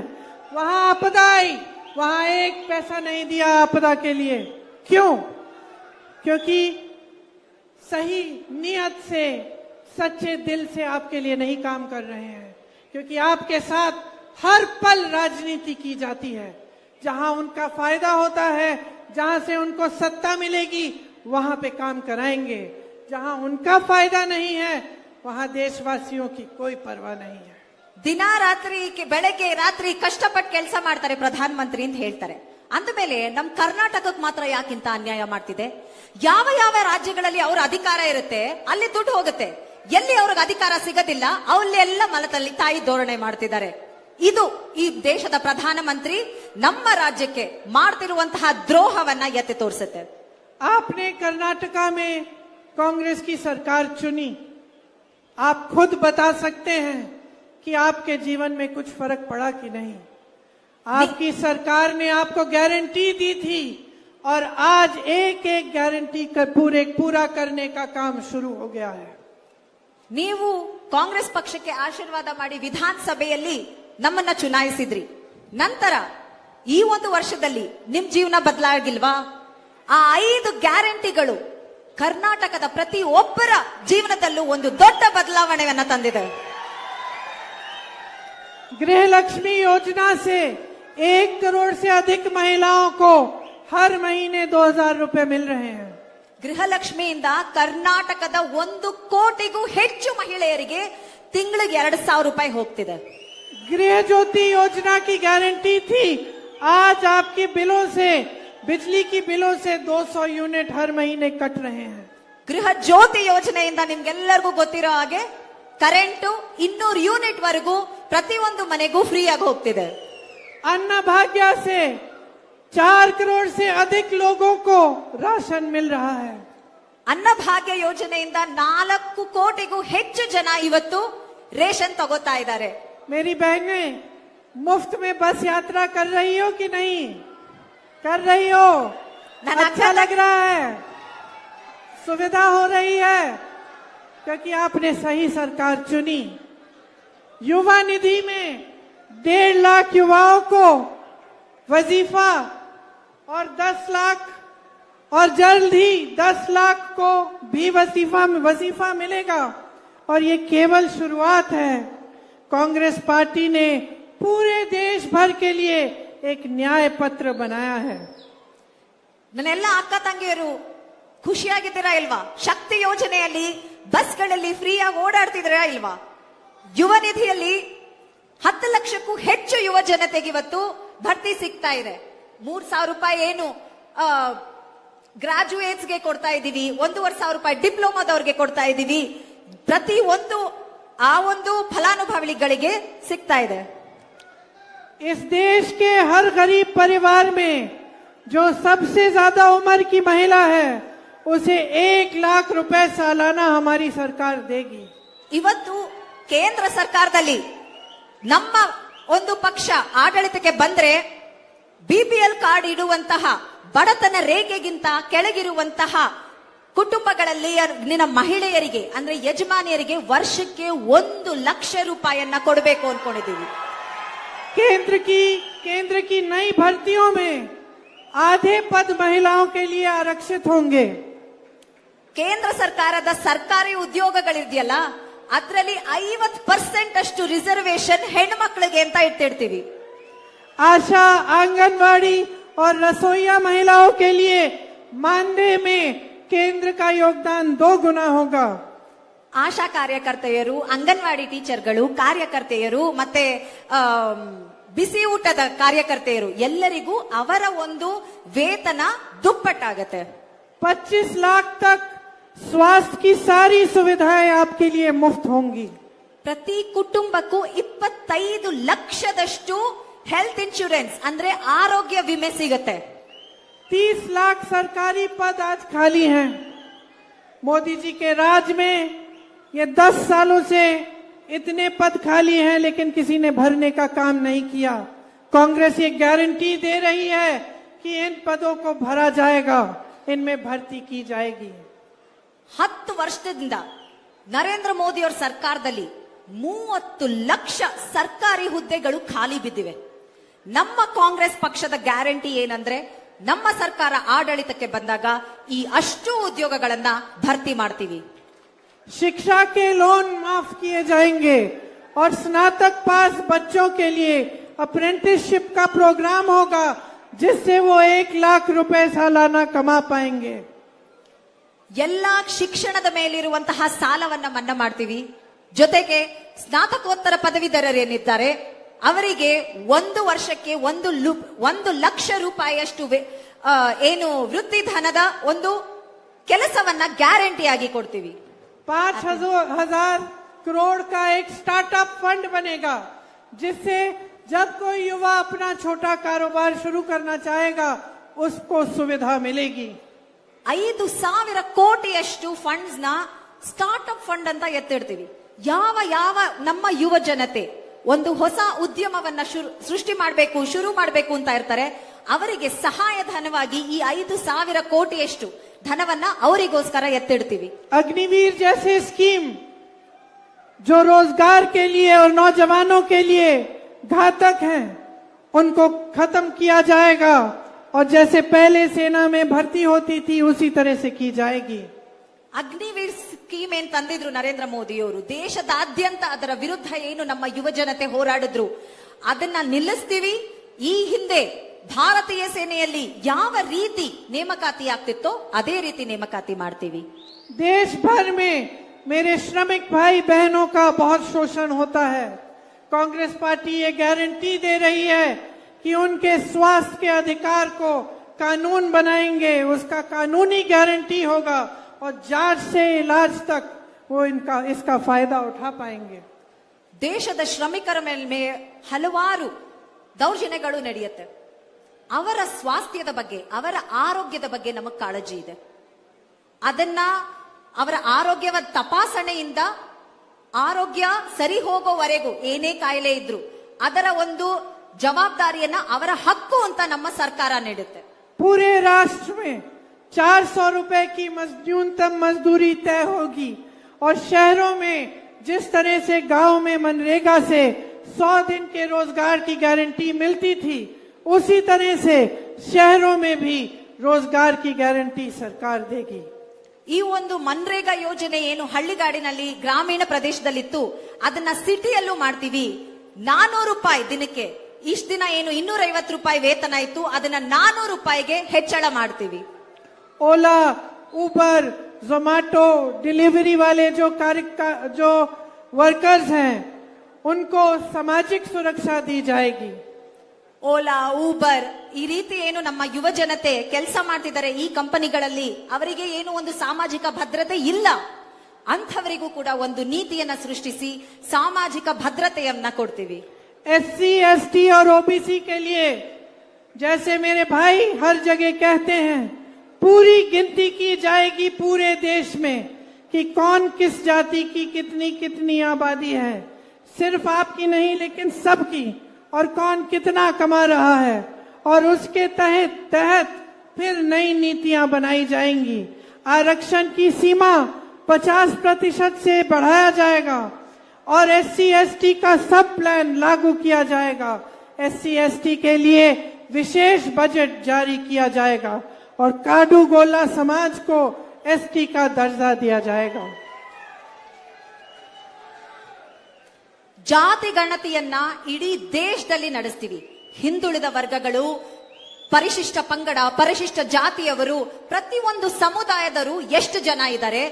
वहां आपदा आई, वहां एक पैसा नहीं दिया आपदा के लिए। क्यों? क्योंकि सही नियत से, सच्चे दिल से आपके लिए नहीं काम कर रहे हैं, क्योंकि आपके साथ हर पल राजनीति की जाती है। जहां उनका फायदा होता है, जहां से उनको सत्ता मिलेगी, वहां पे काम कराएंगे। जहां उनका फायदा नहीं है, वहां देशवासियों की कोई परवाह नहीं है। ದಿನ ರಾತ್ರಿ ಬೆಳಗ್ಗೆ ರಾತ್ರಿ ಕಷ್ಟಪಟ್ಟು ಕೆಲಸ ಮಾಡ್ತಾರೆ ಪ್ರಧಾನ ಮಂತ್ರಿ ಅಂತ ಹೇಳ್ತಾರೆ. ಅಂದಮೇಲೆ ನಮ್ ಕರ್ನಾಟಕಕ್ಕೆ ಮಾತ್ರ ಯಾಕಿಂತ ಅನ್ಯಾಯ ಮಾಡ್ತಿದೆ? ಯಾವ ಯಾವ ರಾಜ್ಯಗಳಲ್ಲಿ ಅವ್ರ ಅಧಿಕಾರ ಇರುತ್ತೆ ಅಲ್ಲಿ ದುಡ್ಡು ಹೋಗುತ್ತೆ, ಎಲ್ಲಿ ಅವ್ರಿಗೆ ಅಧಿಕಾರ ಸಿಗದಿಲ್ಲ ಅಲ್ಲೆಲ್ಲ ಮಲದಲ್ಲಿ ತಾಯಿ ಧೋರಣೆ ಮಾಡ್ತಿದ್ದಾರೆ. ಇದು ಈ ದೇಶದ ಪ್ರಧಾನ ಮಂತ್ರಿ ನಮ್ಮ ರಾಜ್ಯಕ್ಕೆ ಮಾಡ್ತಿರುವಂತಹ ದ್ರೋಹವನ್ನ ಎತ್ತಿ ತೋರಿಸುತ್ತೆ. आपने कर्नाटका में कांग्रेस की सरकार चुनी, आप खुद बता सकते हैं कि आपके जीवन में कुछ फर्क पड़ा कि नहीं? आपकी सरकार ने आपको गारंटी दी थी और आज एक एक गारंटी पूरा करने का काम शुरू हो गया है. ನೀವು ಕಾಂಗ್ರೆಸ್ ಪಕ್ಷಕ್ಕೆ ಆಶೀರ್ವಾದ ಮಾಡಿ ವಿಧಾನಸಭೆಯಲ್ಲಿ ನಮ್ಮನ್ನ ಚುನಾಯಿಸಿದ್ರಿ. ನಂತರ ಈ ಒಂದು ವರ್ಷದಲ್ಲಿ ನಿಮ್ ಜೀವನ ಬದಲಾಗಿಲ್ವಾ? ಆ 5 ಗ್ಯಾರಂಟಿಗಳು ಕರ್ನಾಟಕದ ಪ್ರತಿ ಒಬ್ಬರ ಜೀವನದಲ್ಲೂ ಒಂದು ದೊಡ್ಡ ಬದಲಾವಣೆಯನ್ನ ತಂದಿದೆ. गृह लक्ष्मी योजना से 1 करोड़ से अधिक महिलाओं को हर महीने 2,000 रुपए मिल रहे हैं. ಗೃಹಲಕ್ಷ್ಮಿಯಿಂದ ಕರ್ನಾಟಕದ 1 ಕೋಟಿಗೂ ಹೆಚ್ಚು ಮಹಿಳೆಯರಿಗೆ ತಿಂಗಳಿಗೆ 2,000 ರೂಪಾಯಿ ಹೋಗ್ತಿದೆ. गृह ज्योति योजना की गारंटी थी, आज आपके बिलों से, बिजली की बिलों से 200 यूनिट हर महीने कट रहे हैं. ಗೃಹ ಜ್ಯೋತಿ ಯೋಜನೆಯಿಂದ ನಿಮ್ಗೆಲ್ಲರಿಗೂ ಗೊತ್ತಿರೋ ಹಾಗೆ ಕರೆಂಟು 200 ಯೂನಿಟ್ ವರೆಗೂ ಪ್ರತಿಯೊಂದು ಮನೆಗೂ ಫ್ರೀ ಆಗಿ ಹೋಗ್ತಿದೆ. अन्न भाग्य से 4 करोड़ से अधिक लोगों को राशन मिल रहा है. ಅನ್ನಭಾಗ್ಯ ಯೋಜನೆಯಿಂದ 4 ಕೋಟಿಗೂ ಹೆಚ್ಚು ಜನ ಇವತ್ತು ರೇಷನ್ ತಗೋತಾ ಇದ್ದಾರೆ. मेरी बहनें मुफ्त में बस यात्रा कर रही हो कि नहीं? कर रही हो? अच्छा लग रहा है? सुविधा हो रही है? क्योंकि आपने सही सरकार चुनी. युवा निधि में 1.5 लाख युवाओं को वजीफा और 10 लाख और जल्द ही 10 लाख को भी वजीफा मिलेगा. और ये केवल शुरुआत है. कांग्रेस पार्टी ने पूरे देश भर के लिए एक न्याय पत्र बनाया है. ನನ್ನೆಲ್ಲ ಅಕ್ಕ ತಂಗಿಯರು ಖುಷಿಯಾಗಿದ್ದೀರಾ ಇಲ್ವಾ? ಶಕ್ತಿ ಯೋಜನೆಯಲ್ಲಿ ಬಸ್ಗಳಲ್ಲಿ ಫ್ರೀ ಆಗಿ ಓಡಾಡ್ತಿದ್ದೀರಾ ಇಲ್ವಾ? ಯುವ ನಿಧಿಯಲ್ಲಿ 10 ಲಕ್ಷಕ್ಕೂ ಹೆಚ್ಚು ಯುವ ಜನತೆಗೆ ಇವತ್ತು ಭರ್ತಿ ಸಿಗ್ತಾ ಇದೆ. 3,000 ರೂಪಾಯಿ ಏನು ಗ್ರಾಜುಯೇಟ್ಸ್ಗೆ ಕೊಡ್ತಾ ಇದೀವಿ, 1,500 ರೂಪಾಯಿ ಡಿಪ್ಲೊಮಾದವ್ರಿಗೆ ಕೊಡ್ತಾ ಇದೀವಿ. ಪ್ರತಿ ಆ ಒಂದು ಫಲಾನುಭವಿಗಳಿಗೆ ಸಿಗ್ತಾ ಇದೆ. इस देश के हर गरीब परिवार में जो सबसे ज्यादा उम्र की महिला है, उसे 1 लाख रुपए सालाना हमारी सरकार देगी. ಇವತ್ತು ಕೇಂದ್ರ ಸರ್ಕಾರದಲ್ಲಿ ನಮ್ಮ ಒಂದು ಪಕ್ಷ ಆಡಳಿತಕ್ಕೆ ಬಂದ್ರೆ ಬಿಪಿಎಲ್ ಕಾರ್ಡ್ ಇಡುವಂತಹ ಬಡತನ ರೇಖೆಗಿಂತ ಕೆಳಗಿರುವಂತಹ ಕುಟುಂಬಗಳಲ್ಲಿ ಮಹಿಳೆಯರಿಗೆ ಅಂದ್ರೆ ಯಜಮಾನಿಯರಿಗೆ ವರ್ಷಕ್ಕೆ 1 ಲಕ್ಷ ರೂಪಾಯಿಯನ್ನ ಕೊಡಬೇಕು ಅನ್ಕೊಂಡಿದ್ದೀವಿ. केंद्र की नई भर्तियों में आधे पद महिलाओं के लिए आरक्षित होंगे. ಕೇಂದ್ರ ಸರ್ಕಾರದ ಸರ್ಕಾರಿ ಉದ್ಯೋಗಗಳಿದೆಯಲ್ಲ ಅದರಲ್ಲಿ 50% ಅಷ್ಟು ರಿಸರ್ವೇಶನ್ ಹೆಣ್ಮಕ್ಳಿಗೆ ಅಂತ ಇಟ್ಟಿರ್ತೀವಿ. आशा, आंगनवाड़ी और रसोईया महिलाओं के लिए मानदेय में केंद्र का योगदान 2 गुना होगा. ಆಶಾ ಕಾರ್ಯಕರ್ತೆಯರು, ಅಂಗನವಾಡಿ ಟೀಚರ್ಗಳು, ಕಾರ್ಯಕರ್ತೆಯರು ಮತ್ತೆ ಬಿಸಿ ಊಟದ ಕಾರ್ಯಕರ್ತೆಯರು ಎಲ್ಲರಿಗೂ ಅವರ ಒಂದು ವೇತನ ದುಪ್ಪಟ್ಟಾಗತ್ತೆ. 25 लाख तक स्वास्थ्य की सारी सुविधाएं आपके लिए मुफ्त होंगी. ಪ್ರತಿ ಕುಟುಂಬಕ್ಕೂ 25 ಲಕ್ಷದಷ್ಟು ಹೆಲ್ತ್ ಇನ್ಶೂರೆನ್ಸ್ ಅಂದ್ರೆ ಆರೋಗ್ಯ ವಿಮೆ ಸಿಗತ್ತೆ. 30 लाख सरकारी पद आज खाली हैं. मोदी जी के राज में ये 10 सालों से इतने पद खाली हैं, लेकिन किसी ने भरने का काम नहीं किया. कांग्रेस ये गारंटी दे रही है कि इन पदों को भरा जाएगा, इनमें भर्ती की जाएगी. 10 ವರ್ಷದಿಂದ ನರೇಂದ್ರ ಮೋದಿ ಅವರ ಸರ್ಕಾರದಲ್ಲಿ 30 ಲಕ್ಷ ಸರ್ಕಾರಿ ಹುದ್ದೆಗಳು ಖಾಲಿ ಬಿದ್ದಿವೆ. ನಮ್ಮ ಕಾಂಗ್ರೆಸ್ ಪಕ್ಷದ ಗ್ಯಾರಂಟಿ ಏನಂದ್ರೆ ನಮ್ಮ ಸರ್ಕಾರ ಆಡಳಿತಕ್ಕೆ ಬಂದಾಗ ಈ ಅಷ್ಟು ಉದ್ಯೋಗಗಳನ್ನ ಭರ್ತಿ ಮಾಡ್ತೀವಿ. शिक्षा के लोन माफ किए जाएंगे और स्नातक पास बच्चों के लिए अप्रेंटिसशिप का प्रोग्राम होगा, जिससे वो 1 लाख रुपए सालाना कमा पाएंगे. ಎಲ್ಲಾ ಶಿಕ್ಷಣದ ಮೇಲಿರುವಂತಹ ಸಾಲವನ್ನ ಮನ್ನಾ ಮಾಡ್ತೀವಿ. ಜೊತೆಗೆ ಸ್ನಾತಕೋತ್ತರ ಪದವೀಧರರೇನಿದ್ದಾರೆ ಅವರಿಗೆ 1 ವರ್ಷಕ್ಕೆ 1 ಲಕ್ಷ ರೂಪಾಯಿಯಷ್ಟು ಏನು ವೃತ್ತಿ ಧನದ ಒಂದು ಕೆಲಸವನ್ನ ಗ್ಯಾರಂಟಿ ಆಗಿ ಕೊಡ್ತೀವಿ. 5,000 करोड़ का एक स्टार्टअप फंड बनेगा, जिससे जब कोई युवा अपना छोटा कारोबार शुरू करना चाहेगा उसको सुविधा मिलेगी. 5,000 ಕೋಟಿಯಷ್ಟು ಫಂಡ್ಸ್ ನ ಸ್ಟಾರ್ಟ್ಅಪ್ ಫಂಡ್ ಅಂತ ಎತ್ತಿಡ್ತೀವಿ. ಯಾವ ನಮ್ಮ ಯುವ ಜನತೆ ಒಂದು ಹೊಸ ಉದ್ಯಮವನ್ನ ಸೃಷ್ಟಿ ಮಾಡಬೇಕು, ಶುರು ಮಾಡಬೇಕು ಅಂತ ಇರ್ತಾರೆ, ಅವರಿಗೆ ಸಹಾಯ ಧನವಾಗಿ ಈ 5,000 ಕೋಟಿಯಷ್ಟು ಧನವನ್ನ ಅವರಿಗೋಸ್ಕರ ಎತ್ತಿಡ್ತೀವಿ. अग्निवीर जैसे स्कीम जो रोजगार के लिए और नौजवानों के लिए घातक हैं, उनको खत्म किया जाएगा और जैसे पहले सेना में भर्ती होती थी उसी तरह से की जाएगी. ಅಗ್ನಿವೀರ್ ಸ್ಕೀಮ್ ಏನ್ ತಂದಿದ್ರು ನರೇಂದ್ರ ಮೋದಿ ಅವರು, ದೇಶದಾದ್ಯಂತ ಅದರ ವಿರುದ್ಧ ಏನು ನಮ್ಮ ಯುವ ಜನತೆ ಹೋರಾಡಿದ್ರು ಅದನ್ನ ನಿಲ್ಲಿಸ್ತೀವಿ. ಈ ಹಿಂದೆ ಭಾರತೀಯ ಸೇನೆಯಲ್ಲಿ ಯಾವ ರೀತಿ ನೇಮಕಾತಿ ಆಗ್ತಿತ್ತೋ ಅದೇ ರೀತಿ ನೇಮಕಾತಿ ಮಾಡ್ತೀವಿ. देश भर में मेरे श्रमिक भाई बहनों का बहुत शोषण होता है. कांग्रेस पार्टी ये गारंटी दे रही है कि उनके स्वास्थ्य के अधिकार को कानून बनाएंगे, उसका कानूनी गारंटी होगा और जांच से इलाज तक वो इसका फायदा उठा पाएंगे. ದೇಶದ ಶ್ರಮಿಕರ ಮೇಲೆ ಹಲವಾರು ದೌರ್ಜನ್ಯಗಳು ನಡೆಯುತ್ತೆ. ಅವರ ಸ್ವಾಸ್ಥ್ಯದ ಬಗ್ಗೆ, ಅವರ ಆರೋಗ್ಯದ ಬಗ್ಗೆ ನಮಗೆ ಕಾಳಜಿ ಇದೆ. ಅದನ್ನ ಅವರ ಆರೋಗ್ಯದ ತಪಾಸಣೆಯಿಂದ ಆರೋಗ್ಯ ಸರಿ ಹೋಗೋವರೆಗೂ ಏನೇ ಕಾಯಿಲೆ ಇದ್ರು ಅದರ ಒಂದು ಜವಾಬ್ದಾರಿಯನ್ನ ಅವರ ಹಕ್ಕು ಅಂತ ನಮ್ಮ ಸರ್ಕಾರ ನೀಡುತ್ತೆ. पूरे राष्ट्र में 400 रुपए की न्यूनतम मजदूरी तय होगी और शहरों में जिस तरह से गांव में मनरेगा से 100 दिन के रोजगार की गारंटी मिलती थी, उसी तरह से शहरों में भी रोजगार की गारंटी सरकार देगी. ಈ ಒಂದು ಮನ್ರೇಗಾ ಯೋಜನೆ ಏನು ಹಳ್ಳಿಗಾಡಿನಲ್ಲಿ ಗ್ರಾಮೀಣ ಪ್ರದೇಶದಲ್ಲಿತ್ತು ಅದನ್ನ ಸಿಟಿಯಲ್ಲೂ ಮಾಡ್ತೀವಿ. 400 ರೂಪಾಯಿ ದಿನಕ್ಕೆ, ಇಷ್ಟ ದಿನ ಏನು 250 ರೂಪಾಯಿ ವೇತನ ಇತ್ತು ಅದನ್ನ 400 ರೂಪಾಯಿಗೆ ಹೆಚ್ಚಳ ಮಾಡ್ತೀವಿ. ओला, उबर, जोमैटो डिलीवरी वाले जो वर्कर्स हैं उनको सामाजिक सुरक्षा दी जाएगी. ಓಲಾ, ಊಬರ್ ಈ ರೀತಿ ಏನು ನಮ್ಮ ಯುವ ಜನತೆ ಕೆಲಸ ಮಾಡ್ತಿದ್ದಾರೆ ಈ ಕಂಪನಿಗಳಲ್ಲಿ, ಅವರಿಗೆ ಏನು ಒಂದು ಸಾಮಾಜಿಕ ಭದ್ರತೆ ಇಲ್ಲ. ಅಂಥವರಿಗೂ ಕೂಡ ಒಂದು ನೀತಿಯನ್ನ ಸೃಷ್ಟಿಸಿ ಸಾಮಾಜಿಕ ಭದ್ರತೆಯನ್ನ ಕೊಡ್ತೀವಿ. SC, ST और OBC के लिए जैसे मेरे भाई हर जगह कहते हैं, पूरी गिनती की जाएगी पूरे देश में कि कौन किस जाति की कितनी कितनी आबादी है, सिर्फ आपकी नहीं लेकिन सबकी, और कौन कितना कमा रहा है, और उसके तहत फिर नई नीतियां बनाई जाएंगी. आरक्षण की सीमा 50% से बढ़ाया जाएगा और SC, ST का सब प्लान लागू किया जाएगा. SC, ST के लिए विशेष बजट जारी किया जाएगा और काडू गोला समाज को एसटी का दर्जा दिया जाएगा। ಜಾತಿ ಗಣತಿಯನ್ನ ಇಡೀ ದೇಶದಲ್ಲಿ ನಡೆಸ್ತೀವಿ. ಹಿಂದುಳಿದ ವರ್ಗಗಳು, ಪರಿಶಿಷ್ಟ ಪಂಗಡ, ಪರಿಶಿಷ್ಟ ಜಾತಿಯವರು, ಪ್ರತಿಯೊಂದು ಸಮುದಾಯದರು ಎಷ್ಟು ಜನ ಇದ್ದಾರೆ,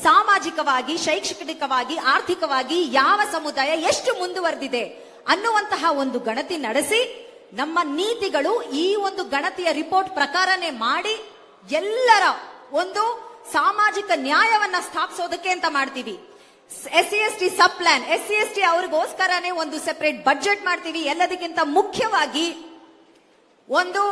ಸಾಮಾಜಿಕವಾಗಿ, ಶೈಕ್ಷಣಿಕವಾಗಿ, ಆರ್ಥಿಕವಾಗಿ ಯಾವ ಸಮುದಾಯ ಎಷ್ಟು ಮುಂದುವರೆದಿದೆ ಅನ್ನುವಂತಹ ಒಂದು ಗಣತಿ ನಡೆಸಿ ನಮ್ಮ ನೀತಿಗಳು ಈ ಒಂದು ಗಣತಿಯ ರಿಪೋರ್ಟ್ ಪ್ರಕಾರನೇ ಮಾಡಿ ಎಲ್ಲರ ಒಂದು ಸಾಮಾಜಿಕ ನ್ಯಾಯವನ್ನ ಸ್ಥಾಪಿಸೋದಕ್ಕೆ ಅಂತ ಮಾಡ್ತೀವಿ. SC/ST ಸಬ್ ಪ್ಲಾನ್, SC/ST ಅವ್ರಿಗೋಸ್ಕರನೇ ಒಂದು ಸೆಪರೇಟ್ ಬಜೆಟ್ ಮಾಡ್ತೀವಿ. ಎಲ್ಲದಕ್ಕಿಂತ ಮುಖ್ಯವಾಗಿ ಒಂದು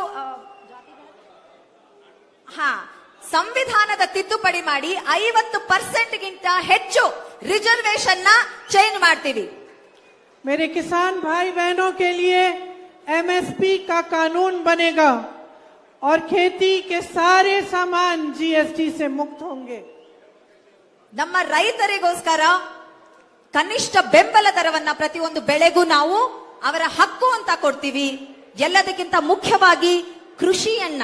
ಸಂವಿಧಾನದ ತಿದ್ದುಪಡಿ ಮಾಡಿ 50% ಹೆಚ್ಚು ರಿಸರ್ವೇಶನ್ ನ ಚೇಂಜ್ ಮಾಡ್ತೀವಿ. मेरे किसान भाई बहनों के लिए MSP का कानून बनेगा और खेती के सारे सामान GST से मुक्त होंगे. ನಮ್ಮ ರೈತರಿಗೋಸ್ಕರ ಕನಿಷ್ಠ ಬೆಂಬಲ ದರವನ್ನ ಪ್ರತಿಯೊಂದು ಬೆಳೆಗೂ ನಾವು ಅವರ ಹಕ್ಕು ಅಂತ ಕೊಡ್ತೀವಿ. ಎಲ್ಲದಕ್ಕಿಂತ ಮುಖ್ಯವಾಗಿ ಕೃಷಿಯನ್ನ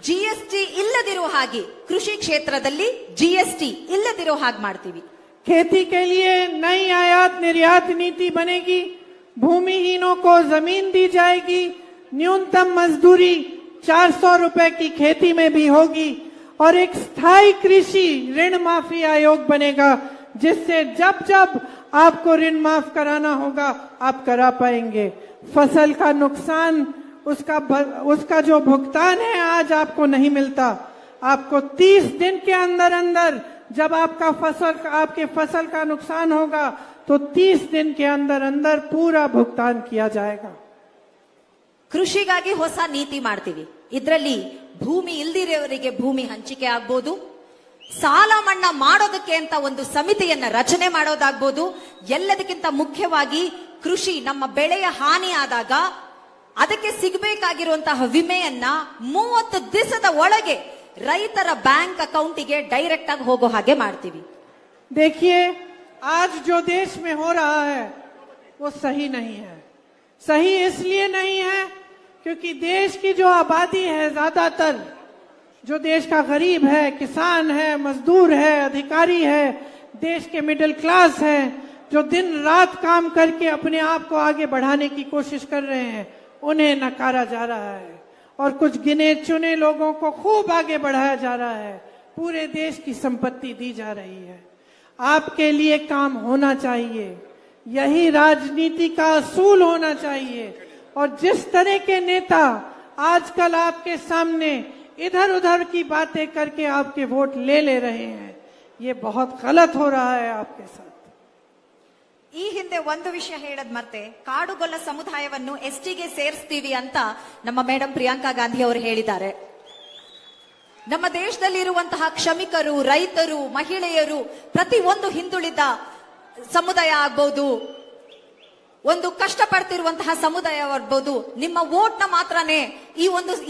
GST ಇಲ್ಲದಿರುವ ಹಾಗೆ, ಕೃಷಿ ಕ್ಷೇತ್ರದಲ್ಲಿ GST ಇಲ್ಲದಿರೋ ಹಾಗೆ ಮಾಡ್ತೀವಿ. खेती के लिए नई आयात निर्यात नीति बनेगी. भूमिहीनों को जमीन दी जाएगी. न्यूनतम मजदूरी 400 रुपए की खेती में भी होगी और एक स्थायी कृषि ऋण माफी आयोग बनेगा, जिससे जब जब आपको ऋण माफ कराना होगा आप करा पाएंगे. फसल का नुकसान, उसका जो भुगतान है आज आपको नहीं मिलता. आपको 30 दिन के अंदर अंदर जब आपके फसल का नुकसान होगा तो 30 दिन के अंदर अंदर पूरा भुगतान किया जाएगा. ಕೃಷಿಗಾಗಿ ಹೊಸ ನೀತಿ ಮಾಡ್ತೀವಿ. ಇದರಲ್ಲಿ ಭೂಮಿ ಇಲ್ದಿರೋರಿಗೆ ಭೂಮಿ ಹಂಚಿಕೆ ಆಗ್ಬೋದು, ಸಾಲ ಮನ್ನಾ ಮಾಡೋದಕ್ಕೆ ಅಂತ ಒಂದು ಸಮಿತಿಯನ್ನ ರಚನೆ ಮಾಡೋದಾಗ್ಬೋದು. ಎಲ್ಲದಕ್ಕಿಂತ ಮುಖ್ಯವಾಗಿ ಕೃಷಿ, ನಮ್ಮ ಬೆಳೆಯ ಹಾನಿ ಆದಾಗ ಅದಕ್ಕೆ ಸಿಗಬೇಕಾಗಿರುವಂತಹ ವಿಮೆಯನ್ನ 30 ದಿವಸದ ಒಳಗೆ ರೈತರ ಬ್ಯಾಂಕ್ ಅಕೌಂಟಿಗೆ ಡೈರೆಕ್ಟ್ ಆಗಿ ಹೋಗೋ ಹಾಗೆ ಮಾಡ್ತೀವಿ. देखिए, आज जो देश में हो रहा है वो सही नहीं है. सही इसलिए नहीं है क्योंकि देश की जो आबादी है, ज्यादातर जो देश का गरीब है, किसान है, मजदूर है, अधिकारी है, देश के मिडिल क्लास है, जो दिन रात काम करके अपने आप को आगे बढ़ाने की कोशिश कर रहे हैं, उन्हें नकारा जा रहा है और कुछ गिने चुने लोगों को खूब आगे बढ़ाया जा रहा है. पूरे देश की संपत्ति दी जा रही है. आपके लिए काम होना चाहिए. यही राजनीति का असूल होना चाहिए. और जिस तरह के नेता आजकल आपके सामने इधर उधर की बातें करके आपके वोट ले रहे हैं, ये बहुत गलत हो रहा है आपके साथ. ಈ ಹಿಂದೆ ಒಂದು ವಿಷಯ ಹೇಳದ್ ಮತ್ತೆ, ಕಾಡುಗೊಲ್ಲ ಸಮುದಾಯವನ್ನು STಗೆ ಸೇರಿಸ್ತೀವಿ ಅಂತ ನಮ್ಮ ಮೇಡಮ್ ಪ್ರಿಯಾಂಕಾ ಗಾಂಧಿ ಅವರು ಹೇಳಿದ್ದಾರೆ. ನಮ್ಮ ದೇಶದಲ್ಲಿರುವಂತಹ ಕ್ಷಮಿಕರು, ರೈತರು, ಮಹಿಳೆಯರು, ಪ್ರತಿ ಒಂದು ಹಿಂದುಳಿದ ಸಮುದಾಯ ಆಗ್ಬಹುದು, ಒಂದು ಕಷ್ಟಪಡ್ತಿರುವಂತಹ ಸಮುದಾಯ ಆಗ್ಬಹುದು, ನಿಮ್ಮ ವೋಟ್ನ ಮಾತ್ರನೇ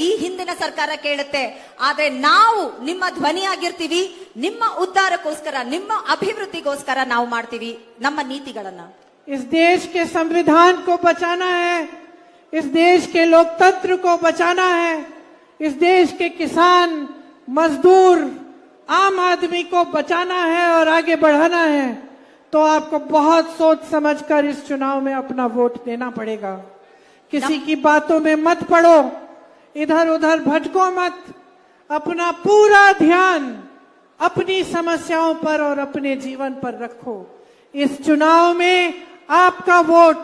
ಈ ಹಿಂದಿನ ಸರ್ಕಾರ ಕೇಳುತ್ತೆ. ಆದ್ರೆ ನಾವು ನಿಮ್ಮ ಧ್ವನಿಯಾಗಿರ್ತೀವಿ. ನಿಮ್ಮ ಉದ್ಧಾರಕ್ಕೋಸ್ಕರ, ನಿಮ್ಮ ಅಭಿವೃದ್ಧಿಗೋಸ್ಕರ ನಾವು ಮಾಡ್ತೀವಿ ನಮ್ಮ ನೀತಿಗಳನ್ನ. इस देश के संविधान को बचाना है, इस देश के लोकतंत्र को बचाना है, इस देश के किसान, मजदूर, आम आदमी को बचाना है और आगे बढ़ाना है. तो आपको बहुत सोच समझकर इस चुनाव में अपना वोट देना पड़ेगा. किसी की बातों में मत पड़ो, इधर उधर भटको मत. अपना पूरा ध्यान अपनी समस्याओं पर और अपने जीवन पर रखो. इस चुनाव में आपका वोट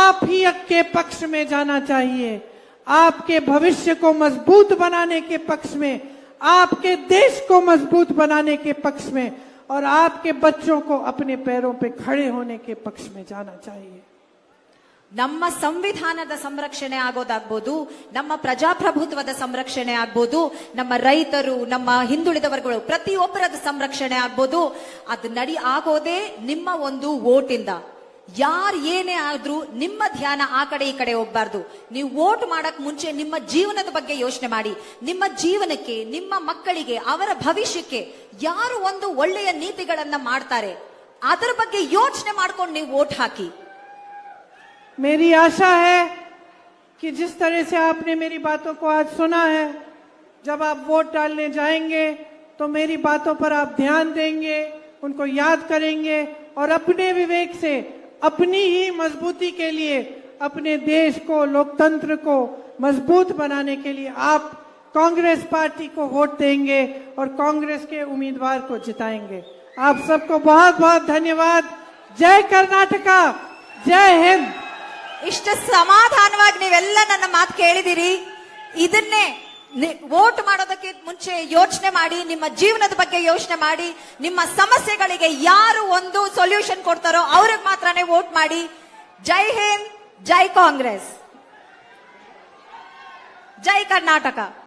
आप ही के पक्ष में जाना चाहिए. आपके भविष्य को मजबूत बनाने के पक्ष में, आपके देश को मजबूत बनाने के पक्ष में और आपके बच्चों को अपने पैरों पे खड़े होने के पक्ष में जाना चाहिए. ನಮ್ಮ ಸಂವಿಧಾನದ ಸಂರಕ್ಷಣೆ ಆಗೋದಾಗ್ಬೋದು, ನಮ್ಮ ಪ್ರಜಾಪ್ರಭುತ್ವದ ಸಂರಕ್ಷಣೆ ಆಗ್ಬೋದು, ನಮ್ಮ ರೈತರು, ನಮ್ಮ ಹಿಂದುಳಿದ ವರ್ಗಗಳು ಪ್ರತಿಯೊಬ್ಬರದ ಸಂರಕ್ಷಣೆ ಆಗ್ಬೋದು. ಅದು ಆಗೋದೇ ನಿಮ್ಮ ಒಂದು ವೋಟಿಂದ. ಯಾರು ಏನೇ ಆದ್ರೂ ನಿಮ್ಮ ಧ್ಯಾನ ಆ ಕಡೆ ಈ ಕಡೆ ಹೋಗ್ಬಾರ್ದು. ನೀವು ವೋಟ್ ಮಾಡಕ್ ಮುಂಚೆ ನಿಮ್ಮ ಜೀವನದ ಬಗ್ಗೆ ಯೋಚನೆ ಮಾಡಿ. ನಿಮ್ಮ ಜೀವನಕ್ಕೆ, ನಿಮ್ಮ ಮಕ್ಕಳಿಗೆ, ಅವರ ಭವಿಷ್ಯಕ್ಕೆ ಯಾರು ಒಂದು ಒಳ್ಳೆಯ ನೀತಿಗಳನ್ನ ಮಾಡ್ತಾರೆ ಅದರ ಬಗ್ಗೆ ಯೋಚನೆ ಮಾಡ್ಕೊಂಡು ನೀವು ವೋಟ್ ಹಾಕಿ. मेरी आशा है कि जिस तरह से आपने मेरी बातों को आज सुना है, जब आप वोट डालने जाएंगे तो मेरी बातों पर आप ध्यान देंगे, उनको याद करेंगे और अपने विवेक से अपनी ही मजबूती के लिए, अपने देश को, लोकतंत्र को मजबूत बनाने के लिए आप कांग्रेस पार्टी को वोट देंगे और कांग्रेस के उम्मीदवार को जिताएंगे। आप सबको बहुत बहुत धन्यवाद। जय कर्नाटक, जय हिंद। ಇಷ್ಟು ಸಮಾಧಾನವಾಗಿ ನೀವೆಲ್ಲ ನನ್ನ ಮಾತು ಕೇಳಿದಿರಿ. ಇದನ್ನೇ ವೋಟ್ ಮಾಡೋದಕ್ಕೆ ಮುಂಚೆ ಯೋಚನೆ ಮಾಡಿ, ನಿಮ್ಮ ಜೀವನದ ಬಗ್ಗೆ ಯೋಚನೆ ಮಾಡಿ, ನಿಮ್ಮ ಸಮಸ್ಯೆಗಳಿಗೆ ಯಾರು ಒಂದು ಸೊಲ್ಯೂಷನ್ ಕೊಡ್ತಾರೋ ಅವ್ರಿಗೆ ಮಾತ್ರನೇ ವೋಟ್ ಮಾಡಿ. ಜೈ ಹಿಂದ್, ಜೈ ಕಾಂಗ್ರೆಸ್, ಜೈ ಕರ್ನಾಟಕ.